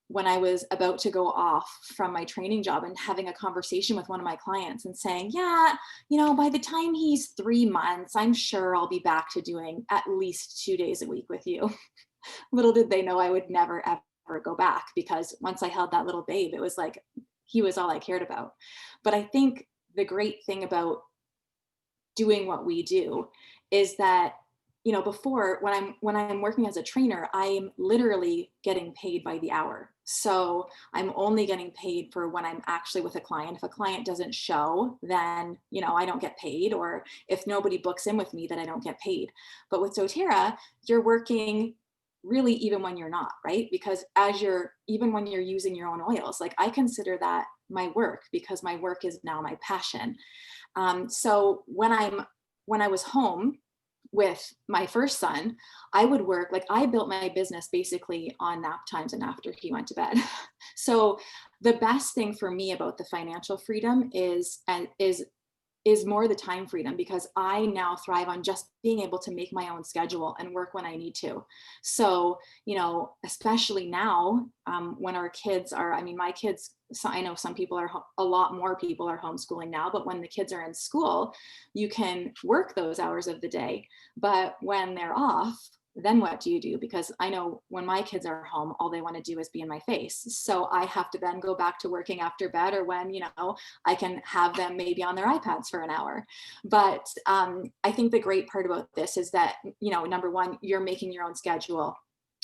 when I was about to go off from my training job and having a conversation with one of my clients and saying, yeah, by the time he's 3 months, I'm sure I'll be back to doing at least 2 days a week with you. Little did they know I would never, ever go back, because once I held that little babe, it was like he was all I cared about. But I think the great thing about doing what we do is that, before, when I'm working as a trainer, I'm literally getting paid by the hour. So I'm only getting paid for when I'm actually with a client. If a client doesn't show, then, I don't get paid. Or if nobody books in with me, then I don't get paid. But with doTERRA, you're working really even when you're not, right? Because even when you're using your own oils, like I consider that my work, because my work is now my passion. So when I was home with my first son, I would work, like I built my business basically on nap times and after he went to bed. So the best thing for me about the financial freedom is more the time freedom, because I now thrive on just being able to make my own schedule and work when I need to. So, especially now when our kids are, my kids, so I know a lot more people are homeschooling now, but when the kids are in school, you can work those hours of the day. But when they're off, then what do you do? Because I know when my kids are home, all they want to do is be in my face. So I have to then go back to working after bed, or when, I can have them maybe on their iPads for an hour. But I think the great part about this is that, number one, you're making your own schedule.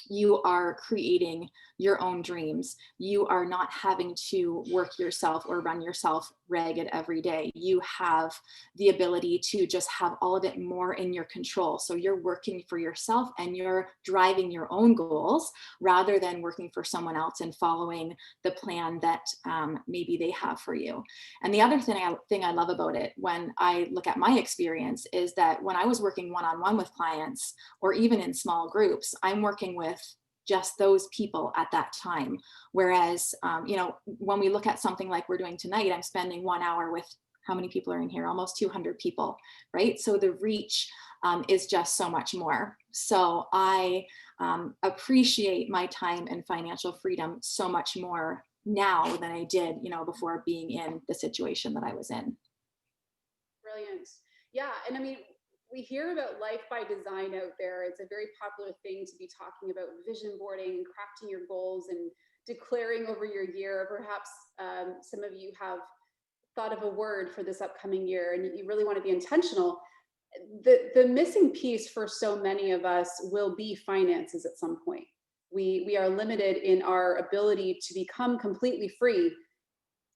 You are creating your own dreams. You are not having to work yourself or run yourself ragged every day. You have the ability to just have all of it more in your control. So you're working for yourself and you're driving your own goals rather than working for someone else and following the plan that maybe they have for you. And the other thing I love about it, when I look at my experience, is that when I was working one-on-one with clients, or even in small groups, I'm working with just those people at that time. Whereas, when we look at something like we're doing tonight, I'm spending 1 hour with, how many people are in here? Almost 200 people, right? So the reach is just so much more. So I appreciate my time and financial freedom so much more now than I did, before being in the situation that I was in. Brilliant. Yeah. And we hear about life by design out there. It's a very popular thing to be talking about vision boarding and crafting your goals and declaring over your year. Perhaps some of you have thought of a word for this upcoming year and you really want to be intentional. The missing piece for so many of us will be finances at some point. We are limited in our ability to become completely free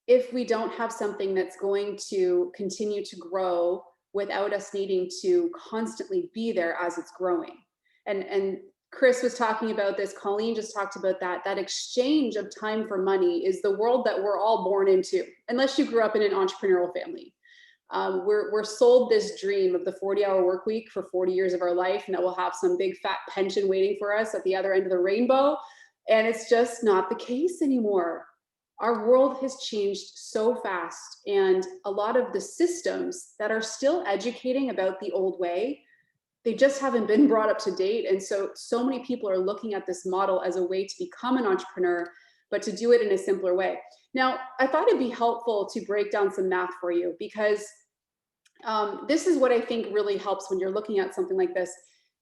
if we don't have something that's going to continue to grow without us needing to constantly be there as it's growing. And Chris was talking about this, Colleen just talked about that exchange of time for money is the world that we're all born into, unless you grew up in an entrepreneurial family. We're sold this dream of the 40-hour work week for 40 years of our life, and that we'll have some big fat pension waiting for us at the other end of the rainbow. And it's just not the case anymore. Our world has changed so fast, and a lot of the systems that are still educating about the old way they just haven't been brought up to date. And so many people are looking at this model as a way to become an entrepreneur, but to do it in a simpler way. Now, I thought it'd be helpful to break down some math for you, because this is what I think really helps when you're looking at something like this.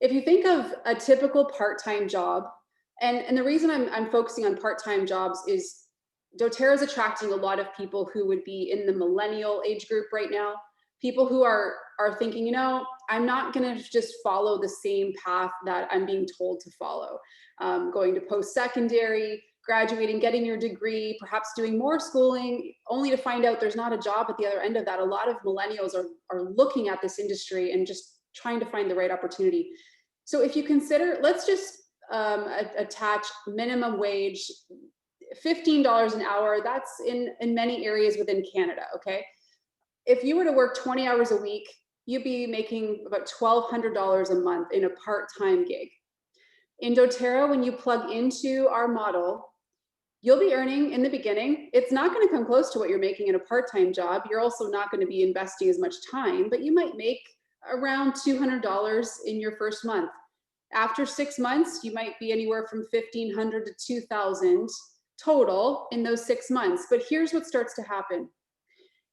If you think of a typical part-time job, and the reason I'm focusing on part-time jobs is doTERRA is attracting a lot of people who would be in the millennial age group right now. People who are thinking, you know, I'm not going to just follow the same path that I'm being told to follow. Going to post-secondary, graduating, getting your degree, perhaps doing more schooling, only to find out there's not a job at the other end of that. A lot of millennials are looking at this industry and just trying to find the right opportunity. So if you consider, let's just attach minimum wage, $15 an hour. That's in many areas within Canada, okay? If you were to work 20 hours a week, you'd be making about $1,200 a month in a part-time gig. In doTERRA, when you plug into our model, you'll be earning in the beginning. It's not going to come close to what you're making in a part-time job. You're also not going to be investing as much time, but you might make around $200 in your first month. After 6 months, you might be anywhere from $1,500 to $2,000 total in those 6 months. But here's what starts to happen.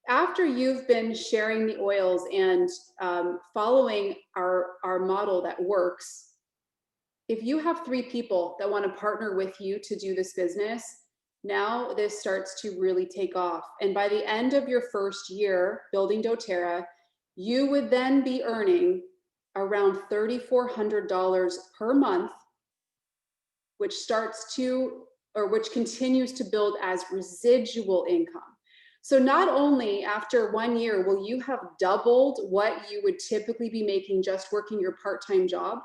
After you've been sharing the oils and following our model that works, if you have 3 people that want to partner with you to do this business, now this starts to really take off. And by the end of your first year building doTERRA, you would then be earning around $3,400 per month, which continues to build as residual income. So not only after 1 year will you have doubled what you would typically be making just working your part-time job,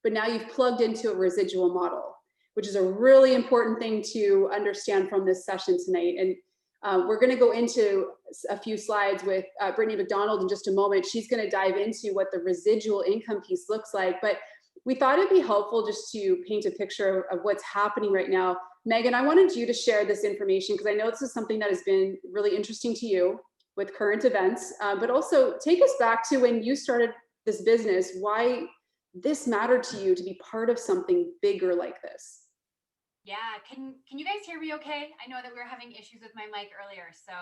but now you've plugged into a residual model, which is a really important thing to understand from this session tonight. And we're going to go into a few slides with Brittany Mcdonald in just a moment. She's going to dive into what the residual income piece looks like. But we thought it'd be helpful just to paint a picture of what's happening right now. Megan, I wanted you to share this information because I know this is something that has been really interesting to you with current events, but also take us back to when you started this business, why this mattered to you to be part of something bigger like this. Yeah, can you guys hear me okay? I know that we were having issues with my mic earlier, so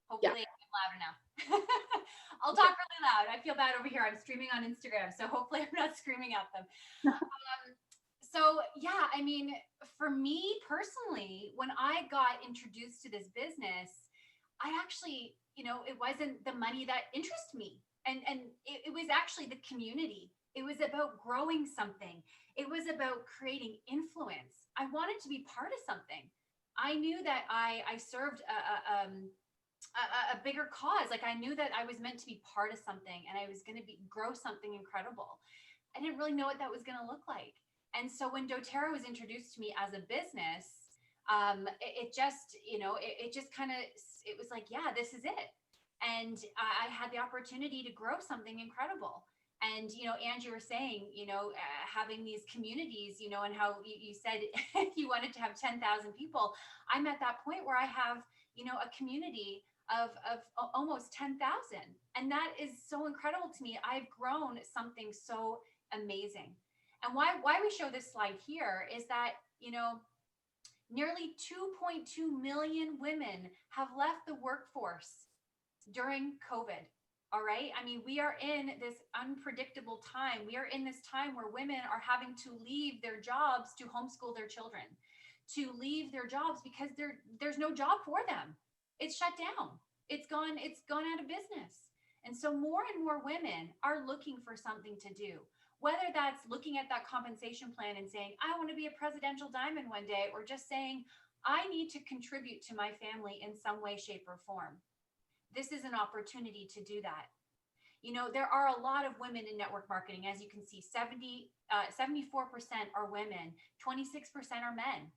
hopefully I'm louder now. I'll talk really loud. I feel bad over here. I'm streaming on Instagram, so hopefully I'm not screaming at them. So yeah, I mean, for me personally, when I got introduced to this business, I actually, you know, it wasn't the money that interested me. And it was actually the community. It was about growing something. It was about creating influence. I wanted to be part of something. I knew that I served a bigger cause. Like I knew that I was meant to be part of something and I was going to grow something incredible. I didn't really know what that was going to look like. And so when doTERRA was introduced to me as a business, it just, you know, it just kind of, it was like, yeah, this is it. And I had the opportunity to grow something incredible. And, you know, Angie, you were saying, you know, having these communities, you know, and how you said you wanted to have 10,000 people. I'm at that point where I have, you know, a community of almost 10,000. And that is so incredible to me. I've grown something so amazing. And why we show this slide here is that, you know, nearly 2.2 million women have left the workforce during COVID. All right. I mean, we are in this unpredictable time. We are in this time where women are having to leave their jobs to homeschool their children, to leave their jobs because there's no job for them. It's shut down. It's gone out of business. And so more and more women are looking for something to do, whether that's looking at that compensation plan and saying, I want to be a presidential diamond one day, or just saying, I need to contribute to my family in some way, shape, or form. This is an opportunity to do that. You know, there are a lot of women in network marketing. As you can see, 74% are women, 26% are men.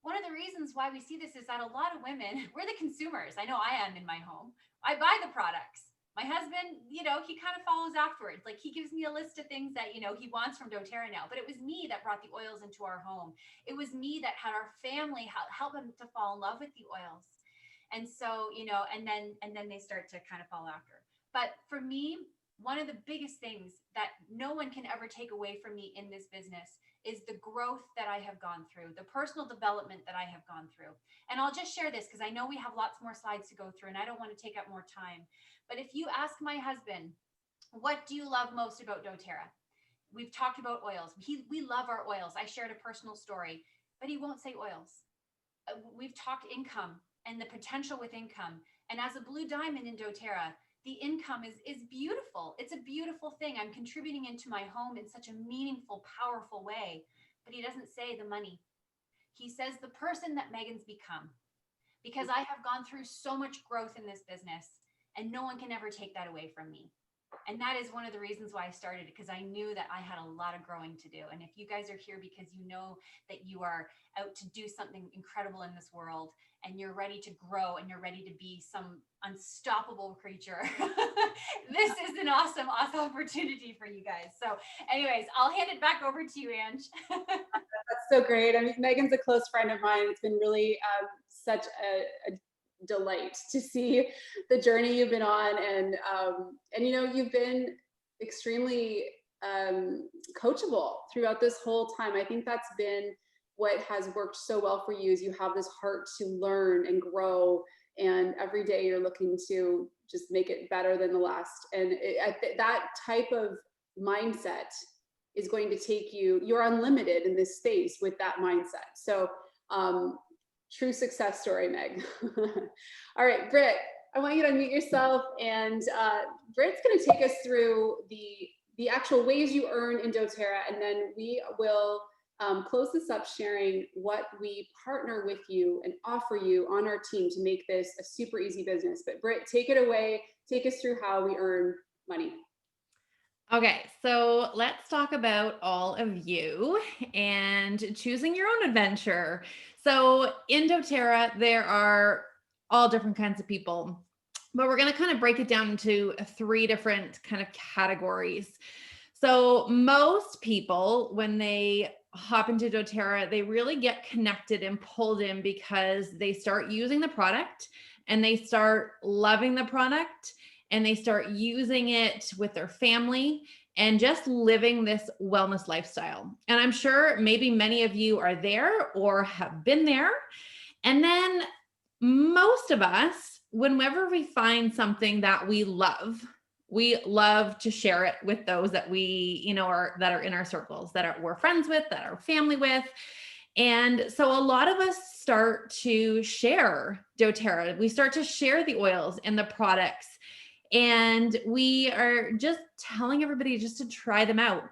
One of the reasons why we see this is that a lot of women, we're the consumers. I know I am in my home. I buy the products. My husband, you know, he kind of follows afterwards. Like he gives me a list of things that, you know, he wants from doTERRA now, but it was me that brought the oils into our home. It was me that had our family help them to fall in love with the oils. And so, you know, and then they start to kind of fall after. But for me, one of the biggest things that no one can ever take away from me in this business is the growth that I have gone through, the personal development that I have gone through. And I'll just share this because I know we have lots more slides to go through and I don't want to take up more time. But if you ask my husband, what do you love most about doTERRA? We've talked about oils. We love our oils. I shared a personal story, but he won't say oils. We've talked income and the potential with income. And as a blue diamond in doTERRA, the income is beautiful. It's a beautiful thing. I'm contributing into my home in such a meaningful, powerful way. But he doesn't say the money. He says the person that Megan's become. Because I have gone through so much growth in this business and no one can ever take that away from me. And that is one of the reasons why I started it, because I knew that I had a lot of growing to do. And if you guys are here because you know that you are out to do something incredible in this world and you're ready to grow and you're ready to be some unstoppable creature, this is an awesome opportunity for you guys. So anyways, I'll hand it back over to you, Ange. That's so great. I mean, Megan's a close friend of mine. It's been really such a delight to see the journey you've been on, and you know, you've been extremely coachable throughout this whole time. I think that's been what has worked so well for you, is you have this heart to learn and grow, and every day you're looking to just make it better than the last. And that type of mindset is going to take you, you're unlimited in this space with that mindset. So true success story, Meg. All right, Britt, I want you to unmute yourself, and Britt's going to take us through the actual ways you earn in doTERRA, and then we will close this up sharing what we partner with you and offer you on our team to make this a super easy business. But Britt, take it away. Take us through how we earn money. Okay, so let's talk about all of you and choosing your own adventure. So in doTERRA, there are all different kinds of people, but we're going to kind of break it down into 3 different kind of categories. So most people, when they hop into doTERRA, they really get connected and pulled in because they start using the product and they start loving the product and they start using it with their family and just living this wellness lifestyle. And I'm sure maybe many of you are there or have been there. And then most of us, whenever we find something that we love to share it with those that we, you know, that are in our circles, we're friends with, that are family with. And so a lot of us start to share doTERRA. We start to share the oils and the products. And we are just telling everybody just to try them out.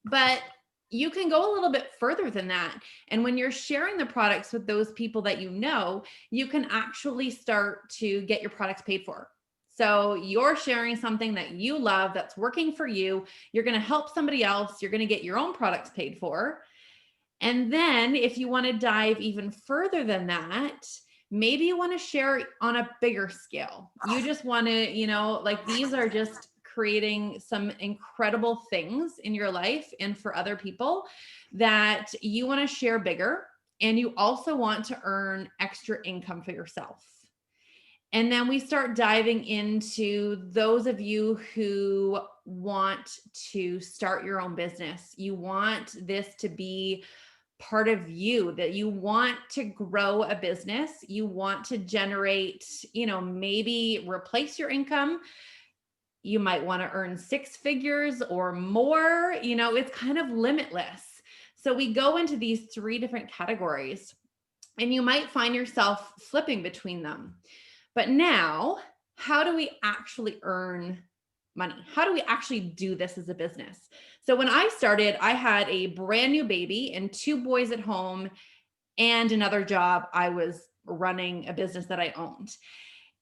But you can go a little bit further than that. And when you're sharing the products with those people that you know, you can actually start to get your products paid for. So you're sharing something that you love, that's working for you. You're going to help somebody else. You're going to get your own products paid for. And then if you want to dive even further than that, maybe you want to share on a bigger scale. You just want to, you know, like these are just creating some incredible things in your life and for other people that you want to share bigger. And you also want to earn extra income for yourself. And then we start diving into those of you who want to start your own business. You want this to be part of you, that you want to grow a business. You want to generate, you know, maybe replace your income. You might want to earn 6 figures or more. You know, it's kind of limitless. So we go into these 3 different categories, and you might find yourself flipping between them. But now, how do we actually earn money? How do we actually do this as a business? So when I started, I had a brand new baby and 2 boys at home and another job. I was running a business that I owned.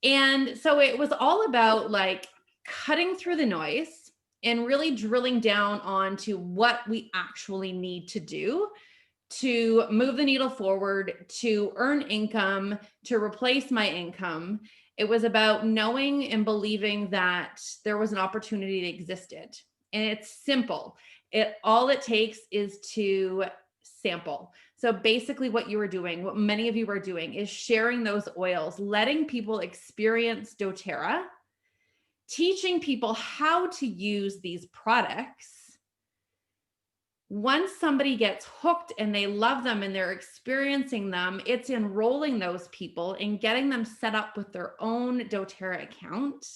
And so it was all about like cutting through the noise and really drilling down onto what we actually need to do to move the needle forward, to earn income, to replace my income. It was about knowing and believing that there was an opportunity that existed. And it's simple. All it takes is to sample. So basically what you are doing, what many of you are doing, is sharing those oils, letting people experience doTERRA teaching people how to use these products. Once somebody gets hooked and they love them and they're experiencing them, it's enrolling those people and getting them set up with their own doTERRA account.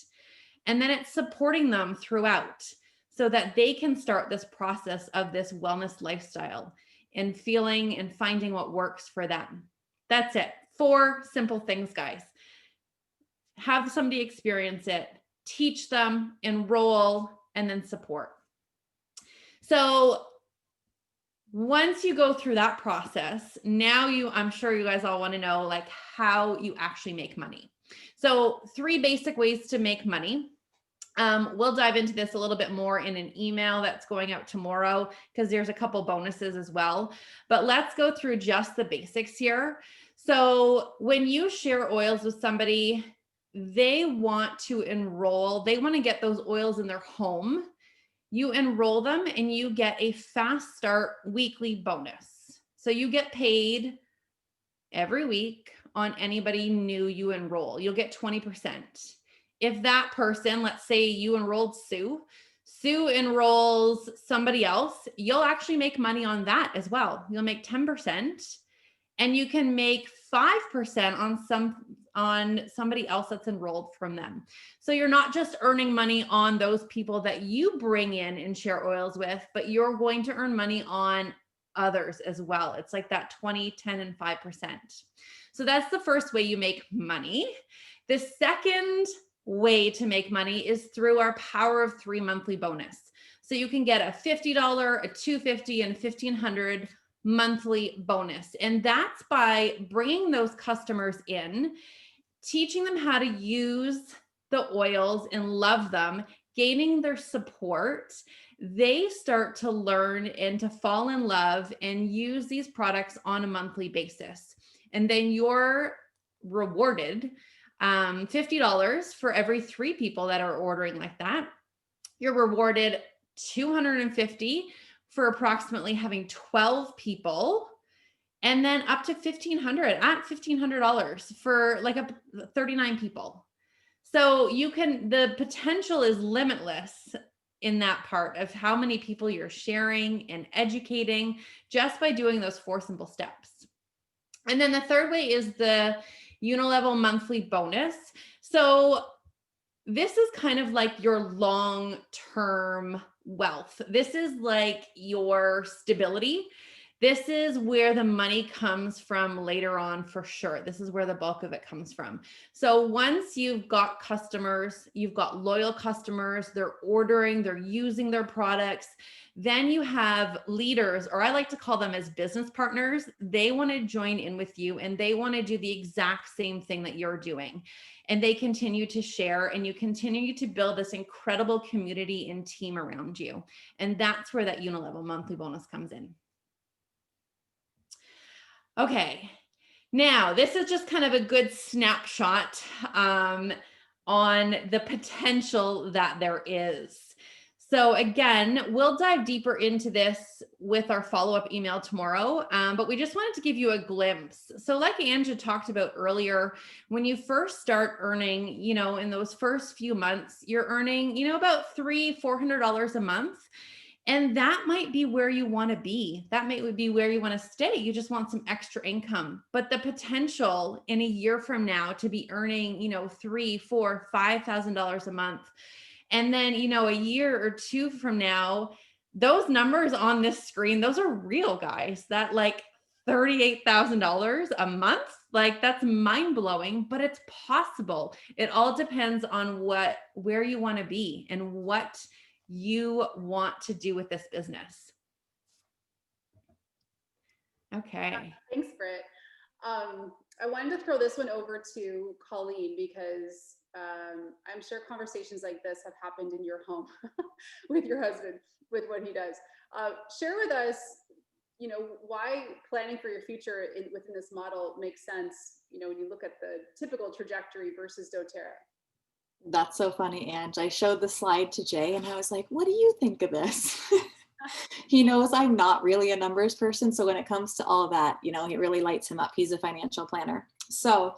And then it's supporting them throughout so that they can start this process of this wellness lifestyle and feeling and finding what works for them. That's it. 4 simple things, guys. Have somebody experience it, teach them, enroll, and then support. So once you go through that process, now I'm sure you guys all want to know like how you actually make money. So 3 basic ways to make money. We'll dive into this a little bit more in an email that's going out tomorrow because there's a couple bonuses as well. But let's go through just the basics here. So when you share oils with somebody, they want to enroll, they want to get those oils in their home. You enroll them and you get a fast start weekly bonus. So you get paid every week on anybody new you enroll. You'll get 20%. If that person, let's say you enrolled Sue enrolls somebody else, you'll actually make money on that as well. You'll make 10% and you can make 5% on somebody else that's enrolled from them. So you're not just earning money on those people that you bring in and share oils with, but you're going to earn money on others as well. It's like that 20, 10, and 5%. So that's the first way you make money. The second way to make money is through our Power of 3 monthly bonus. So you can get a $50, a $250, and $1,500 monthly bonus. And that's by bringing those customers in, teaching them how to use the oils and love them, gaining their support. They start to learn and to fall in love and use these products on a monthly basis. And then you're rewarded $50 for every 3 people that are ordering like that. You're rewarded $250 for approximately having 12 people, and then up to $1,500 for like 39 people. So the potential is limitless in that part of how many people you're sharing and educating just by doing those 4 simple steps. And then the third way is the unilevel monthly bonus. So this is kind of like your long-term wealth. This is like your stability. This is where the money comes from later on for sure. This is where the bulk of it comes from. So once you've got customers, you've got loyal customers, they're ordering, they're using their products, then you have leaders, or I like to call them as business partners. They want to join in with you and they want to do the exact same thing that you're doing. And they continue to share and you continue to build this incredible community and team around you. And that's where that unilevel monthly bonus comes in. Okay, now this is just kind of a good snapshot on the potential that there is. So again, we'll dive deeper into this with our follow-up email tomorrow, but we just wanted to give you a glimpse. So like Anja talked about earlier, when you first start earning, in those first few months, you're earning, about $300-400 a month. And that might be where you want to be. That might be where you want to stay. You just want some extra income. But the potential in a year from now to be earning, $3,000, $4,000, $5,000 a month. And then, a year or 2 from now, those numbers on this screen, those are real, guys. That like $38,000 a month, like that's mind blowing, but it's possible. It all depends on where you want to be and what you want to do with this business. Okay. Thanks, Britt. I wanted to throw this one over to Colleen because I'm sure conversations like this have happened in your home with your husband, with what he does. Share with us, why planning for your future within this model makes sense, when you look at the typical trajectory versus doTERRA. That's so funny, Ange. I showed the slide to Jay and I was like, what do you think of this? He knows I'm not really a numbers person. So when it comes to all that, it really lights him up. He's a financial planner. So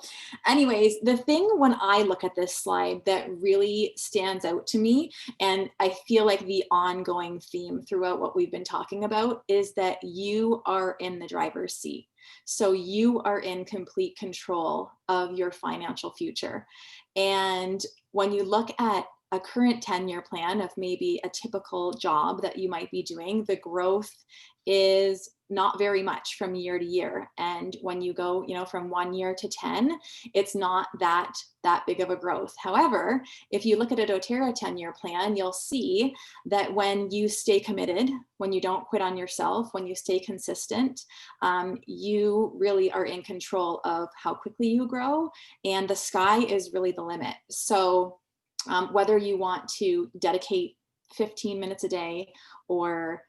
anyways, the thing when I look at this slide that really stands out to me, and I feel like the ongoing theme throughout what we've been talking about, is that you are in the driver's seat. So you are in complete control of your financial future. And when you look at a current 10-year plan of maybe a typical job that you might be doing, the growth is not very much from year to year. And when you go, from 1 year to 10, it's not that big of a growth. However, if you look at a doTERRA 10-year plan, you'll see that when you stay committed, when you don't quit on yourself, when you stay consistent, you really are in control of how quickly you grow, and the sky is really the limit. So whether you want to dedicate 15 minutes a day or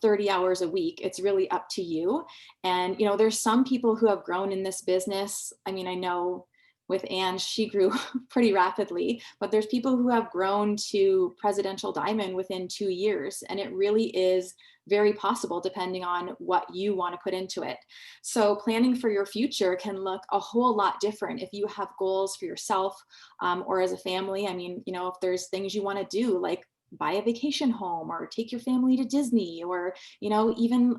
30 hours a week, it's really up to you. And, there's some people who have grown in this business. I mean, I know with Anne, she grew pretty rapidly, but there's people who have grown to presidential diamond within 2 years. And it really is very possible depending on what you want to put into it. So planning for your future can look a whole lot different if you have goals for yourself or as a family. I mean, if there's things you want to do, like buy a vacation home or take your family to Disney, or, even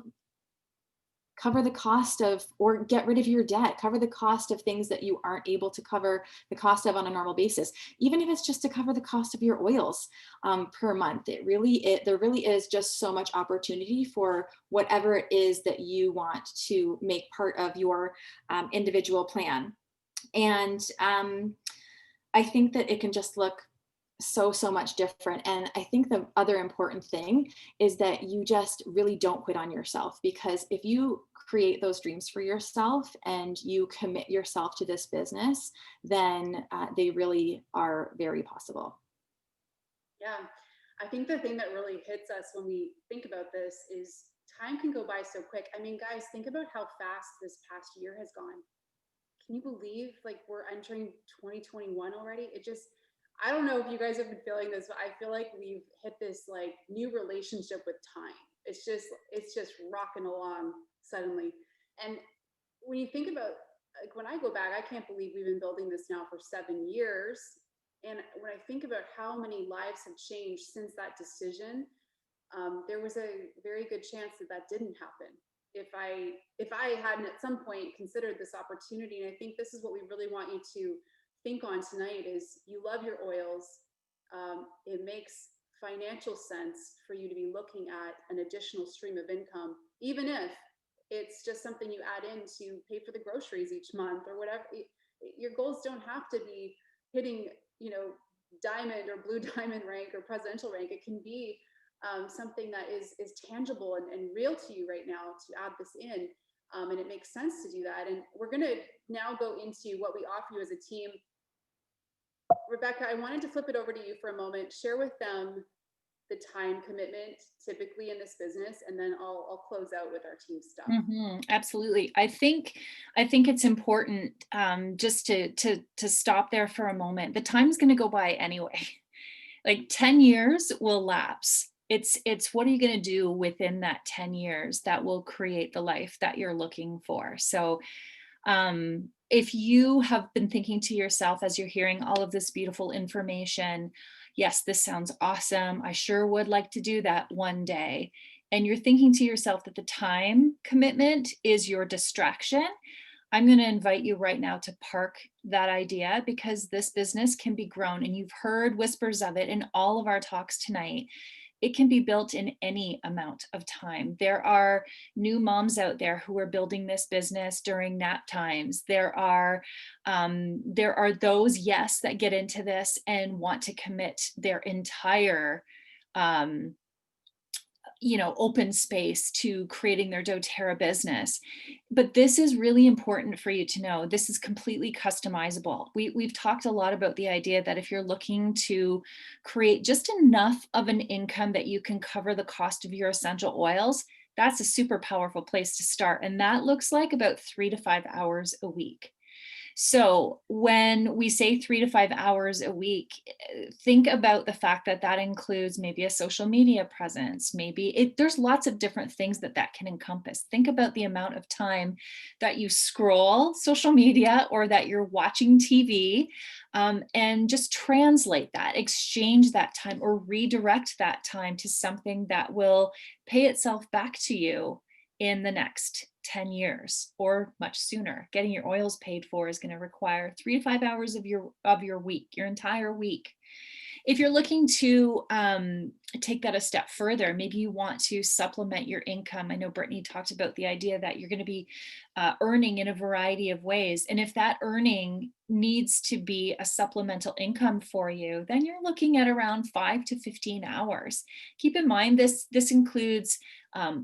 cover the cost of, or get rid of your debt, cover the cost of things that you aren't able to cover the cost of on a normal basis, even if it's just to cover the cost of your oils per month. There really is just so much opportunity for whatever it is that you want to make part of your individual plan. And I think that it can just look so much different. And I think the other important thing is that you just really don't quit on yourself, because if you create those dreams for yourself and you commit yourself to this business, then they really are very possible. Yeah, I think the thing that really hits us when we think about this is time can go by so quick. I mean, guys, think about how fast this past year has gone. Can you believe we're entering 2021 already? I don't know if you guys have been feeling this, but I feel like we've hit this new relationship with time. It's just rocking along suddenly. And when you think about, when I go back, I can't believe we've been building this now for 7 years. And when I think about how many lives have changed since that decision, there was a very good chance that didn't happen if I hadn't at some point considered this opportunity. And I think this is what we really want you to think on tonight is you love your oils. It makes financial sense for you to be looking at an additional stream of income, even if it's just something you add in to pay for the groceries each month or whatever. Your goals don't have to be hitting, diamond or blue diamond rank or presidential rank. It can be something that is tangible and real to you right now to add this in. And it makes sense to do that. And we're going to now go into what we offer you as a team. Rebecca, I wanted to flip it over to you for a moment. Share with them the time commitment typically in this business, and then I'll close out with our team stuff. Absolutely. I think it's important just to stop there for a moment. The time's going to go by anyway. 10 years will lapse. It's what are you going to do within that 10 years that will create the life that you're looking for? So if you have been thinking to yourself as you're hearing all of this beautiful information, yes, this sounds awesome, I sure would like to do that one day, and you're thinking to yourself that the time commitment is your distraction, I'm going to invite you right now to park that idea, because this business can be grown, and you've heard whispers of it in all of our talks tonight. It can be built in any amount of time. There are new moms out there who are building this business during nap times. There are those, yes, that get into this and want to commit their entire open space to creating their doTERRA business. But this is really important for you to know. This is completely customizable. We've talked a lot about the idea that if you're looking to create just enough of an income that you can cover the cost of your essential oils, that's a super powerful place to start. And that looks like about 3 to 5 hours a week. So when we say 3 to 5 hours a week, think about the fact that that includes maybe a social media presence. Maybe there's lots of different things that can encompass. Think about the amount of time that you scroll social media or that you're watching TV, and just translate that, exchange that time, or redirect that time to something that will pay itself back to you in the next 10 years or much sooner. Getting your oils paid for is going to require 3 to 5 hours of your week, your entire week. If you're looking to take that a step further, maybe you want to supplement your income. I know Brittany talked about the idea that you're going to be earning in a variety of ways. And if that earning needs to be a supplemental income for you, then you're looking at around 5 to 15 hours. Keep in mind, this includes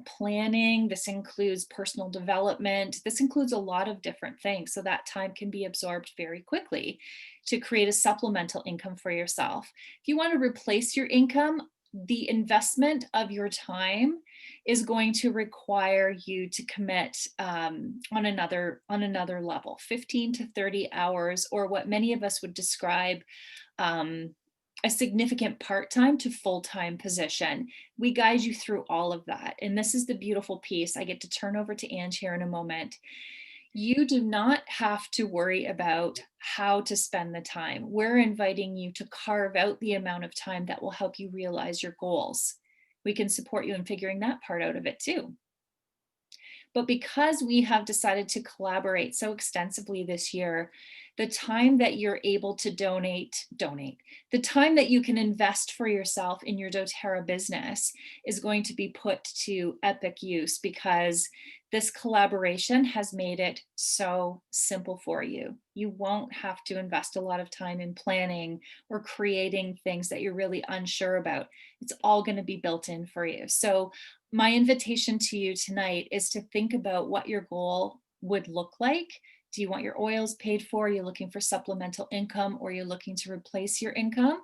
planning, this includes personal development, this includes a lot of different things. So that time can be absorbed very quickly to create a supplemental income for yourself. If you want to replace your income, the investment of your time is going to require you to commit on another level, 15 to 30 hours, or what many of us would describe a significant part-time to full-time position. We guide you through all of that. And this is the beautiful piece. I get to turn over to Ange here in a moment. You do not have to worry about how to spend the time. We're inviting you to carve out the amount of time that will help you realize your goals. We can support you in figuring that part out of it too. But because we have decided to collaborate so extensively this year, the time that you're able to donate, the time that you can invest for yourself in your doTERRA business is going to be put to epic use, because this collaboration has made it so simple for you. You won't have to invest a lot of time in planning or creating things that you're really unsure about. It's all going to be built in for you. So my invitation to you tonight is to think about what your goal would look like. Do you want your oils paid for? Are you looking for supplemental income, or are you looking to replace your income?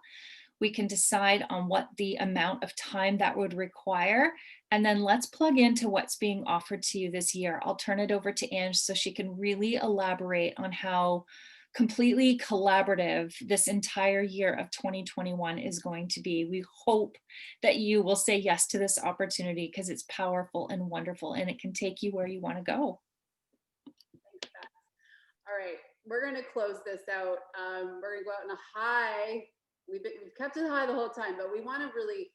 We can decide on what the amount of time that would require, and then let's plug into what's being offered to you this year. I'll turn it over to Ange so she can really elaborate on how completely collaborative this entire year of 2021 is going to be. We hope that you will say yes to this opportunity, because it's powerful and wonderful, and it can take you where you want to go. All right, we're going to close this out. We're going to go out on a high. We've kept it high the whole time, but we want to really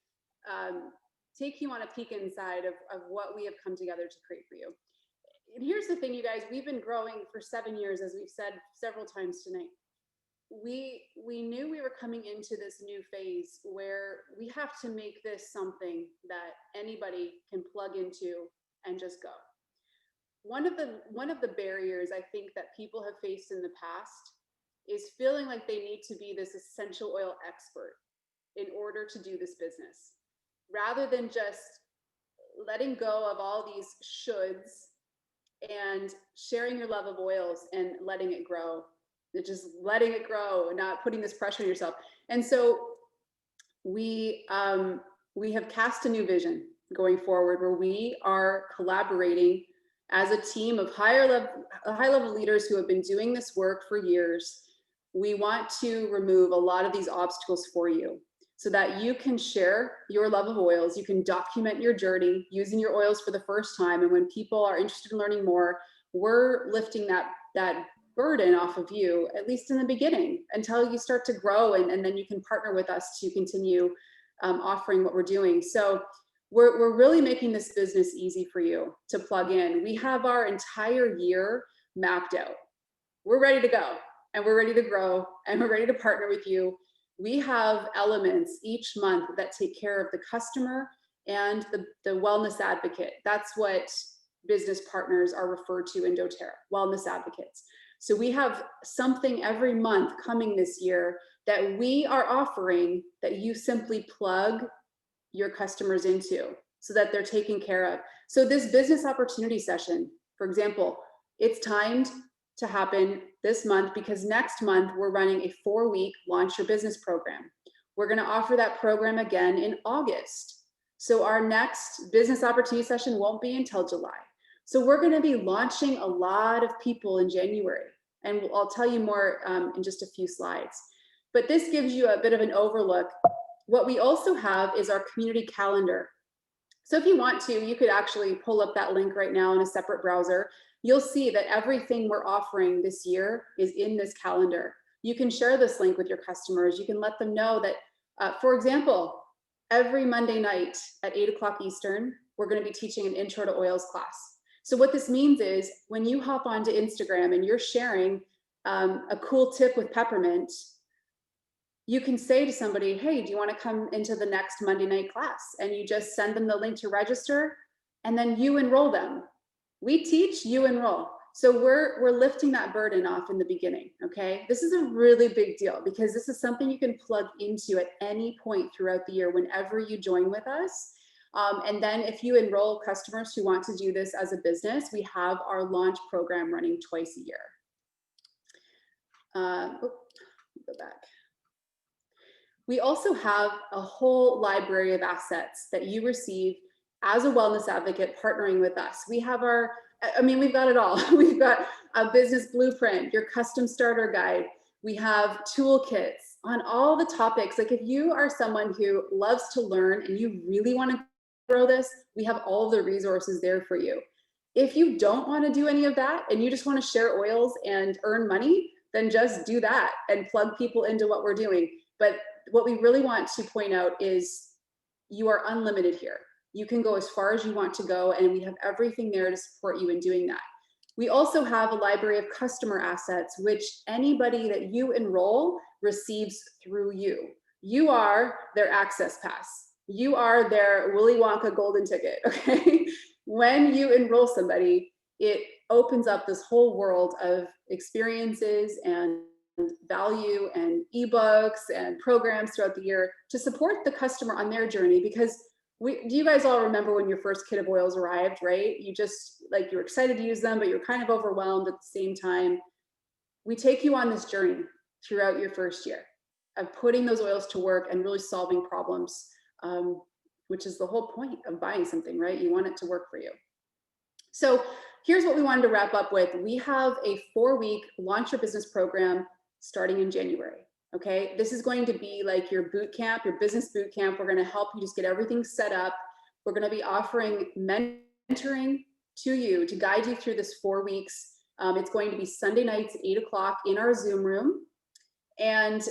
take you on a peek inside of what we have come together to create for you. And here's the thing, you guys, we've been growing for 7 years, as we've said several times tonight. We knew we were coming into this new phase where we have to make this something that anybody can plug into and just go. One of the barriers I think that people have faced in the past is feeling like they need to be this essential oil expert in order to do this business, rather than just letting go of all these shoulds and sharing your love of oils and letting it grow. Just letting it grow and not putting this pressure on yourself. And so we have cast a new vision going forward, where we are collaborating as a team of high level leaders who have been doing this work for years. We want to remove a lot of these obstacles for you so that you can share your love of oils. You can document your journey using your oils for the first time. And when people are interested in learning more, we're lifting that burden off of you, at least in the beginning, until you start to grow, and then you can partner with us to continue offering what we're doing. So we're really making this business easy for you to plug in. We have our entire year mapped out. We're ready to go, and we're ready to grow, and we're ready to partner with you. We have elements each month that take care of the customer and the wellness advocate. That's what business partners are referred to in doTERRA, wellness advocates. So we have something every month coming this year that we are offering that you simply plug your customers into so that they're taken care of. So this business opportunity session, for example, it's timed to happen this month because next month we're running a 4-week launch your business program. We're going to offer that program again in August. So our next business opportunity session won't be until July. So we're going to be launching a lot of people in January. And I'll tell you more in just a few slides. But this gives you a bit of an overlook. What we also have is our community calendar. So if you want to, you could actually pull up that link right now in a separate browser. You'll see that everything we're offering this year is in this calendar. You can share this link with your customers. You can let them know that, for example, every Monday night at 8 o'clock Eastern, we're going to be teaching an intro to oils class. So what this means is when you hop onto Instagram and you're sharing a cool tip with peppermint, you can say to somebody, hey, do you want to come into the next Monday night class? And you just send them the link to register, and then you enroll them. We teach, you enroll. So we're lifting that burden off in the beginning, okay? This is a really big deal because this is something you can plug into at any point throughout the year whenever you join with us. And then if you enroll customers who want to do this as a business, we have our launch program running twice a year. Go back. We also have a whole library of assets that you receive as a wellness advocate partnering with us. We have we've got it all. We've got a business blueprint, your custom starter guide. We have toolkits on all the topics. Like if you are someone who loves to learn and you really want to grow this, we have all of the resources there for you. If you don't want to do any of that and you just want to share oils and earn money, then just do that and plug people into what we're doing. But what we really want to point out is you are unlimited here. You can go as far as you want to go, and we have everything there to support you in doing that. We also have a library of customer assets, which anybody that you enroll receives through you. You are their access pass. You are their Willy Wonka golden ticket, okay? When you enroll somebody, it opens up this whole world of experiences and value and ebooks and programs throughout the year to support the customer on their journey. Because do you guys all remember when your first kit of oils arrived, right? You just you're excited to use them, but you're kind of overwhelmed at the same time. We take you on this journey throughout your first year of putting those oils to work and really solving problems, which is the whole point of buying something, right? You want it to work for you. So here's what we wanted to wrap up with. We have a 4-week launch your business program starting in January. Okay, this is going to be like your boot camp, your business boot camp. We're going to help you just get everything set up. We're going to be offering mentoring to you to guide you through this 4 weeks. It's going to be Sunday nights at 8 o'clock in our Zoom room. And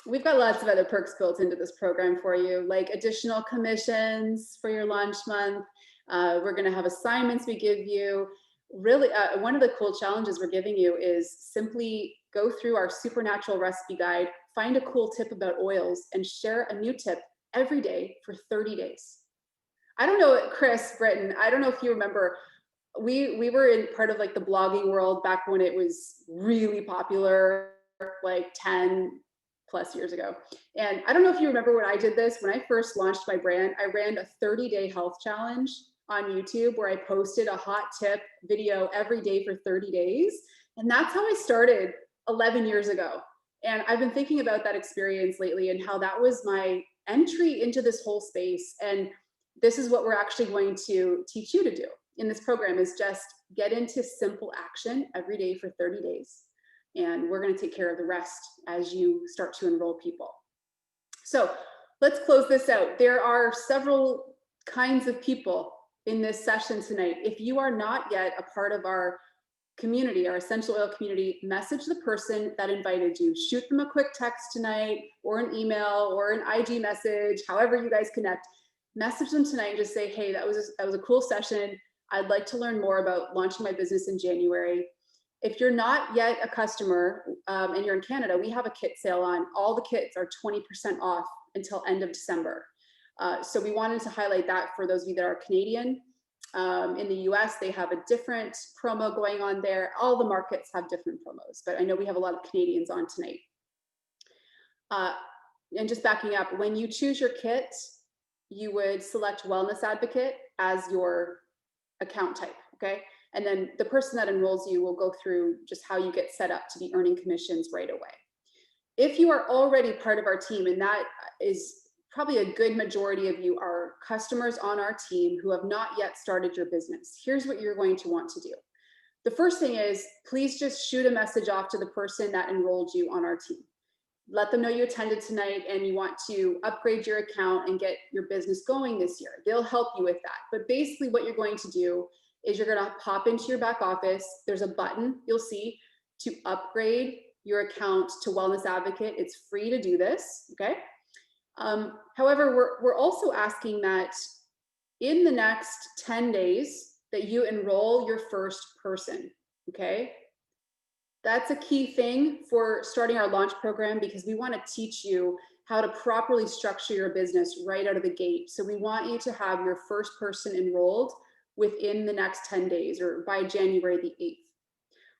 we've got lots of other perks built into this program for you, like additional commissions for your launch month. We're going to have assignments we give you. Really, one of the cool challenges we're giving you is simply go through our supernatural recipe guide, find a cool tip about oils, and share a new tip every day for 30 days. I don't know, Chris, Britton, I don't know if you remember, we were in part of the blogging world back when it was really popular, 10 plus years ago. And I don't know if you remember when I did this. When I first launched my brand, I ran a 30-day health challenge on YouTube where I posted a hot tip video every day for 30 days. And that's how I started 11 years ago. And I've been thinking about that experience lately and how that was my entry into this whole space. And this is what we're actually going to teach you to do in this program, is just get into simple action every day for 30 days. And we're going to take care of the rest as you start to enroll people. So let's close this out. There are several kinds of people in this session tonight. If you are not yet a part of our community, our essential oil community, message the person that invited you. Shoot them a quick text tonight, or an email, or an IG message, however you guys connect. Message them tonight and just say, hey, that was a cool session. I'd like to learn more about launching my business in January. If you're not yet a customer and you're in Canada, we have a kit sale on. All the kits are 20% off until end of December. So we wanted to highlight that for those of you that are Canadian. In the US, they have a different promo going on there. All the markets have different promos, but I know we have a lot of Canadians on tonight. And just backing up, when you choose your kit, you would select Wellness Advocate as your account type, okay? And then the person that enrolls you will go through just how you get set up to be earning commissions right away. If you are already part of our team, and that is probably a good majority of you are customers on our team who have not yet started your business, here's what you're going to want to do. the first thing is, please just shoot a message off to the person that enrolled you on our team. Let them know you attended tonight and you want to upgrade your account and get your business going this year. They'll help you with that. But basically what you're going to do is you're going to pop into your back office. There's a button you'll see to upgrade your account to Wellness Advocate. It's free to do this, okay? However, we're also asking that in the next 10 days that you enroll your first person, okay? That's a key thing for starting our launch program, because we want to teach you how to properly structure your business right out of the gate. So we want you to have your first person enrolled within the next 10 days or by January the 8th.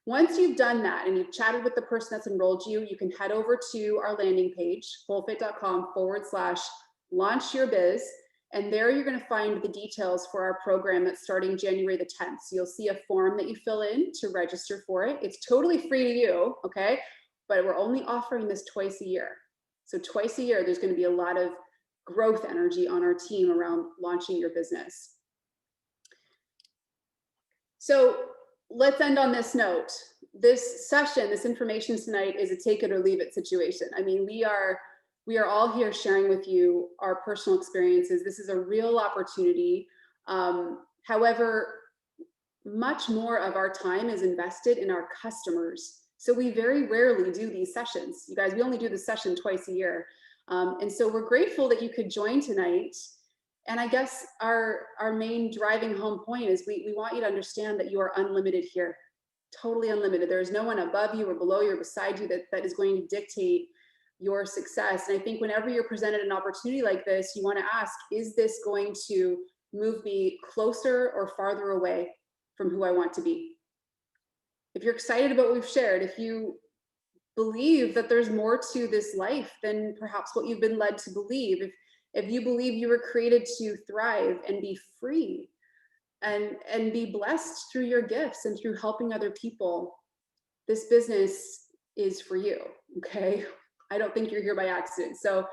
Once you've done that and you've chatted with the person that's enrolled you, you can head over to our landing page, holfit.com/launch-your-biz. And there you're going to find the details for our program that's starting January the 10th. So you'll see a form that you fill in to register for it. It's totally free to you, okay? But we're only offering this twice a year. So twice a year, there's going to be a lot of growth energy on our team around launching your business. So let's end on this note. This session, this information tonight is a take it or leave it situation. I mean, we are all here sharing with you our personal experiences. This is a real opportunity. However, much more of our time is invested in our customers. So we very rarely do these sessions. You guys, we only do this session twice a year. And so we're grateful that you could join tonight. And I guess our main driving home point is we want you to understand that you are unlimited here, totally unlimited. There is no one above you or below you or beside you that is going to dictate your success. And I think whenever you're presented an opportunity like this, you want to ask, is this going to move me closer or farther away from who I want to be? If you're excited about what we've shared, if you believe that there's more to this life than perhaps what you've been led to believe, if you believe you were created to thrive and be free and be blessed through your gifts and through helping other people, this business is for you, okay? I don't think you're here by accident. So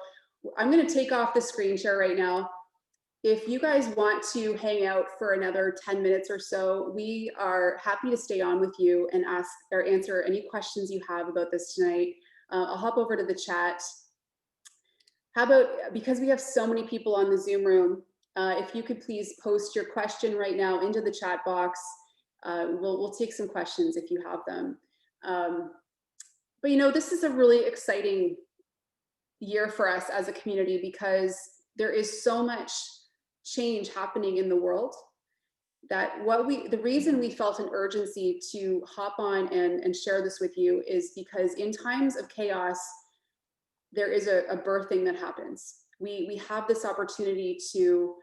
I'm going to take off the screen share right now. If you guys want to hang out for another 10 minutes or so, we are happy to stay on with you and ask or answer any questions you have about this tonight. I'll hop over to the chat. How about, because we have so many people on the Zoom room, if you could please post your question right now into the chat box. We'll take some questions if you have them. But you know, this is a really exciting year for us as a community because there is so much change happening in the world that the reason we felt an urgency to hop on and share this with you is because in times of chaos, there is a birthing that happens. We have this opportunity to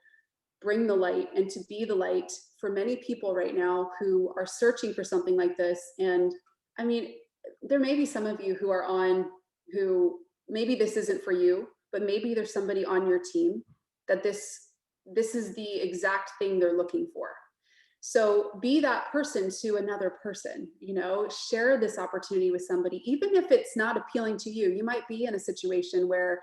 bring the light and to be the light for many people right now who are searching for something like this. And I mean, there may be some of you who are on who maybe this isn't for you, but maybe there's somebody on your team that this is the exact thing they're looking for. So be that person to another person, you know, share this opportunity with somebody, even if it's not appealing to you. You might be in a situation where,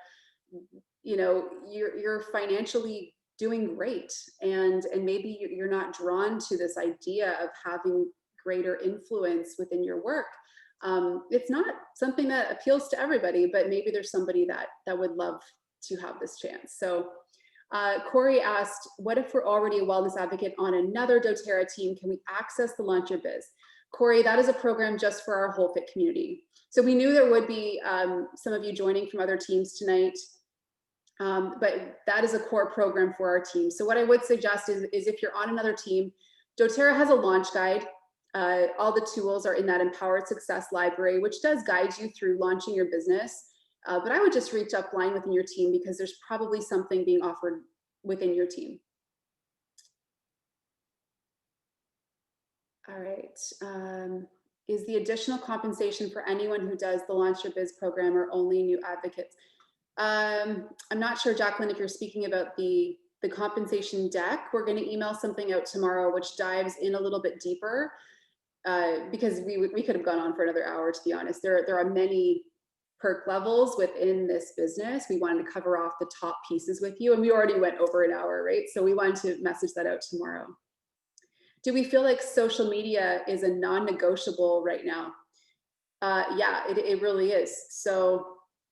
you know, you're financially doing great and maybe you're not drawn to this idea of having greater influence within your work. It's not something that appeals to everybody, but maybe there's somebody that would love to have this chance. So Corey asked, what if we're already a wellness advocate on another doTERRA team? Can we access the Launch Your Biz? Corey, that is a program just for our whole fit community. So we knew there would be some of you joining from other teams tonight, but that is a core program for our team. So what I would suggest is if you're on another team, doTERRA has a launch guide. All the tools are in that Empowered Success library, which does guide you through launching your business. But I would just reach up line within your team because there's probably something being offered within your team. All right. Is the additional compensation for anyone who does the Launch Your Biz program or only new advocates? I'm not sure, Jacqueline, if you're speaking about the compensation deck. We're going to email something out tomorrow, which dives in a little bit deeper because we could have gone on for another hour, to be honest. There are many perk levels within this business. We wanted to cover off the top pieces with you, and we already went over an hour, right? So we wanted to message that out tomorrow. Do we feel like social media is a non-negotiable right now? Yeah, it really is. So,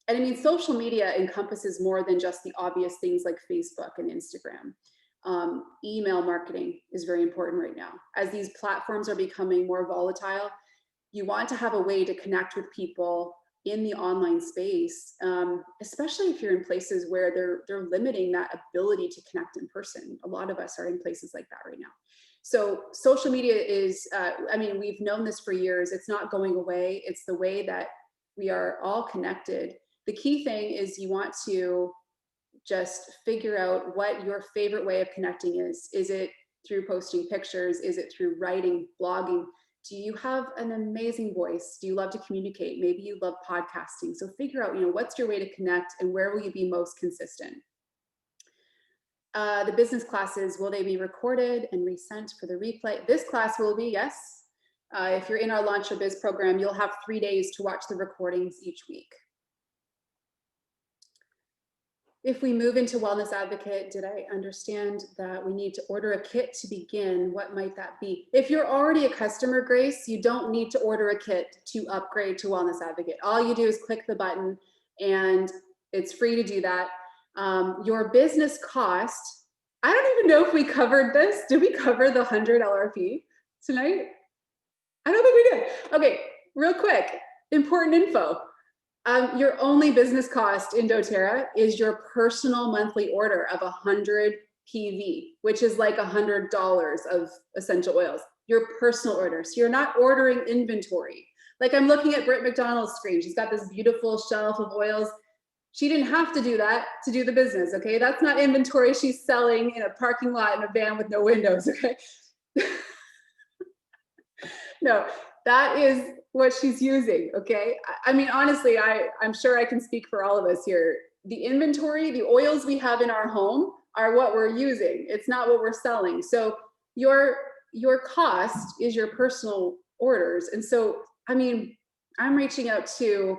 and I mean, social media encompasses more than just the obvious things like Facebook and Instagram. Email marketing is very important right now. As these platforms are becoming more volatile, you want to have a way to connect with people in the online space, especially if you're in places where they're limiting that ability to connect in person. A lot of us are in places like that right now. So social media is, I mean, we've known this for years. It's not going away. It's the way that we are all connected. The key thing is you want to just figure out what your favorite way of connecting is. Is it through posting pictures? Is it through writing, blogging? Do you have an amazing voice? Do you love to communicate? Maybe you love podcasting. So figure out, what's your way to connect and where will you be most consistent? The business classes, will they be recorded and resent for the replay? This class will be, yes. If you're in our Launch Your Biz program, you'll have 3 days to watch the recordings each week. If we move into Wellness Advocate, did I understand that we need to order a kit to begin? What might that be? If you're already a customer, Grace, you don't need to order a kit to upgrade to Wellness Advocate. All you do is click the button and it's free to do that. Your business cost, I don't even know if we covered this. Did we cover the $100 fee tonight? I don't think we did. Okay, real quick, important info. Your only business cost in doTERRA is your personal monthly order of 100 PV, which is like $100 of essential oils. Your personal order. So you're not ordering inventory. Like I'm looking at Brittany Mcdonald's screen. She's got this beautiful shelf of oils. She didn't have to do that to do the business, okay? That's not inventory she's selling in a parking lot in a van with no windows, okay? No, that is what she's using, okay? I mean, honestly, I'm sure I can speak for all of us here. The inventory, the oils we have in our home are what we're using. It's not what we're selling. So your cost is your personal orders. And so, I mean, I'm reaching out to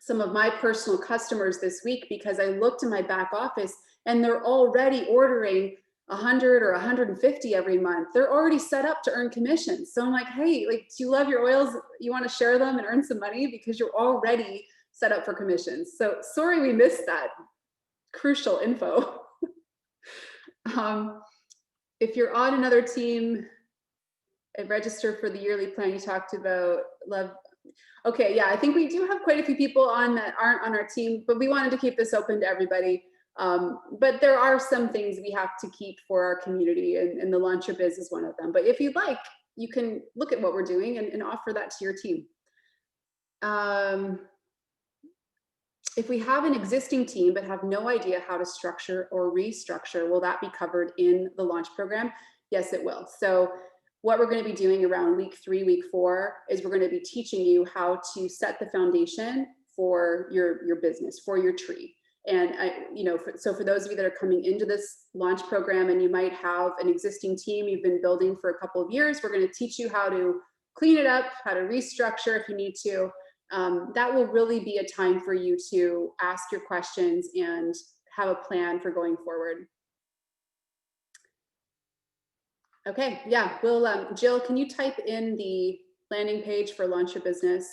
some of my personal customers this week because I looked in my back office and they're already ordering 100 or 150 every month. They're already set up to earn commissions. So I'm like, hey, like, do you love your oils? You want to share them and earn some money because you're already set up for commissions. So sorry we missed that crucial info. If you're on another team and register for the yearly plan you talked about, love. Okay, yeah, I think we do have quite a few people on that aren't on our team, but we wanted to keep this open to everybody. But there are some things we have to keep for our community, and the Launch Your Biz is one of them. But if you'd like, you can look at what we're doing and offer that to your team. If we have an existing team but have no idea how to structure or restructure, will that be covered in the launch program? Yes, it will. So what we're going to be doing around week 3, week 4 is we're going to be teaching you how to set the foundation for your business, for your tree. And so for those of you that are coming into this launch program and you might have an existing team you've been building for a couple of years, we're going to teach you how to clean it up, how to restructure if you need to. That will really be a time for you to ask your questions and have a plan for going forward. Okay, yeah, we'll, Jill, can you type in the landing page for Launch Your Business?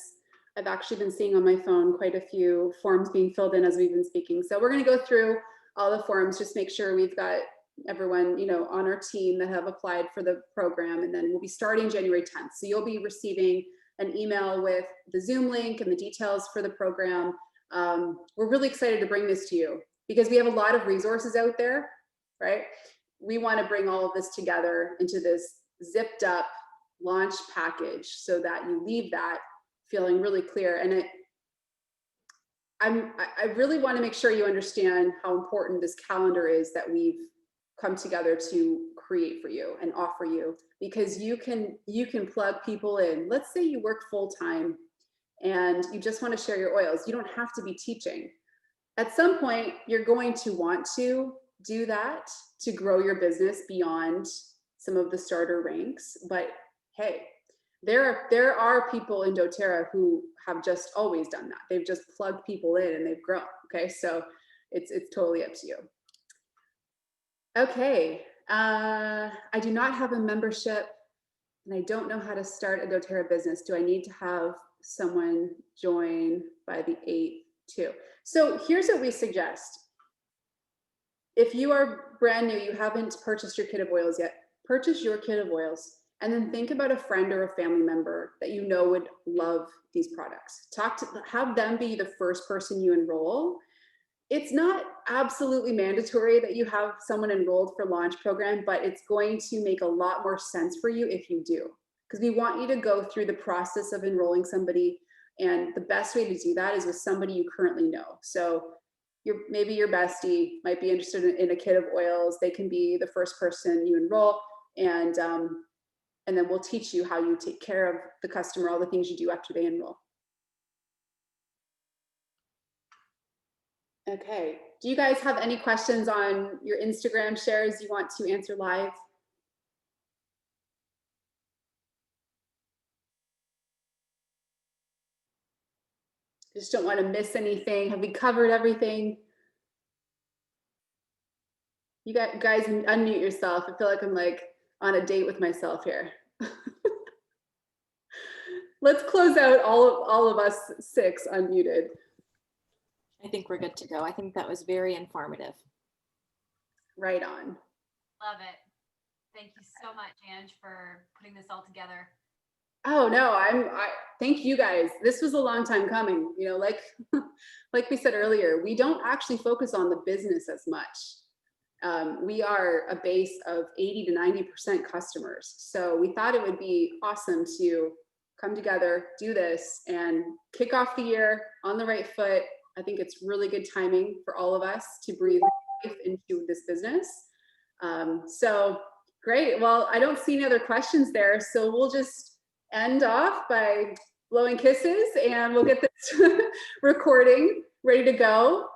I've actually been seeing on my phone quite a few forms being filled in as we've been speaking. So we're going to go through all the forms, just make sure we've got everyone, on our team that have applied for the program. And then we'll be starting January 10th. So you'll be receiving an email with the Zoom link and the details for the program. We're really excited to bring this to you because we have a lot of resources out there, right? We want to bring all of this together into this zipped up launch package so that you leave that feeling really clear. And I really want to make sure you understand how important this calendar is that we've come together to create for you and offer you, because you can plug people in. Let's say you work full-time and you just want to share your oils. You don't have to be teaching. At some point, you're going to want to do that to grow your business beyond some of the starter ranks. But hey, there are people in doTERRA who have just always done that. They've just plugged people in and they've grown. Okay, so it's totally up to you. Okay, I do not have a membership and I don't know how to start a doTERRA business. Do I need to have someone join by the 8th too? So here's what we suggest. If you are brand new, you haven't purchased your kit of oils yet, purchase your kit of oils and then think about a friend or a family member that you know would love these products. Have them be the first person you enroll. It's not absolutely mandatory that you have someone enrolled for launch program, but it's going to make a lot more sense for you if you do, because we want you to go through the process of enrolling somebody. And the best way to do that is with somebody you currently know. So maybe your bestie might be interested in a kit of oils. They can be the first person you enroll, and then we'll teach you how you take care of the customer, all the things you do after they enroll. Okay, do you guys have any questions on your Instagram shares you want to answer live? Just don't want to miss anything. Have we covered everything? You guys unmute yourself. I feel like I'm like on a date with myself here. Let's close out all of us 6 unmuted. I think we're good to go. I think that was very informative. Right on. Love it. Thank you so much, Ange, for putting this all together. Oh no, I thank you guys. This was a long time coming. You know, like we said earlier, we don't actually focus on the business as much. We are a base of 80 to 90% customers. So we thought it would be awesome to come together, do this, and kick off the year on the right foot. I think it's really good timing for all of us to breathe life into this business. So great. Well, I don't see any other questions there. So we'll just end off by blowing kisses, and we'll get this recording ready to go.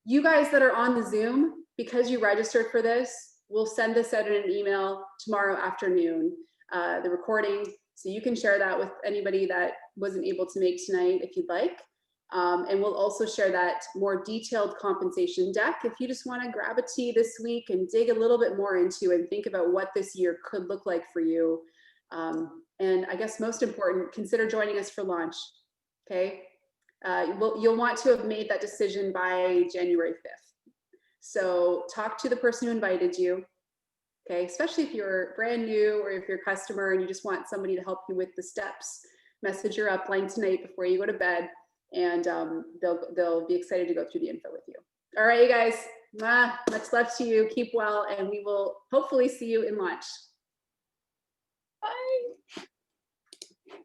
You guys that are on the Zoom, because you registered for this, we'll send this out in an email tomorrow afternoon, the recording, so you can share that with anybody that wasn't able to make tonight if you'd like. And we'll also share that more detailed compensation deck if you just want to grab a tea this week and dig a little bit more into and think about what this year could look like for you. And I guess most important, consider joining us for launch, okay? You'll want to have made that decision by January 5th. So talk to the person who invited you, okay? Especially if you're brand new or if you're a customer and you just want somebody to help you with the steps. Message your upline tonight before you go to bed, and they'll be excited to go through the info with you. All right, you guys, much love to you. Keep well, and we will hopefully see you in launch. Bye.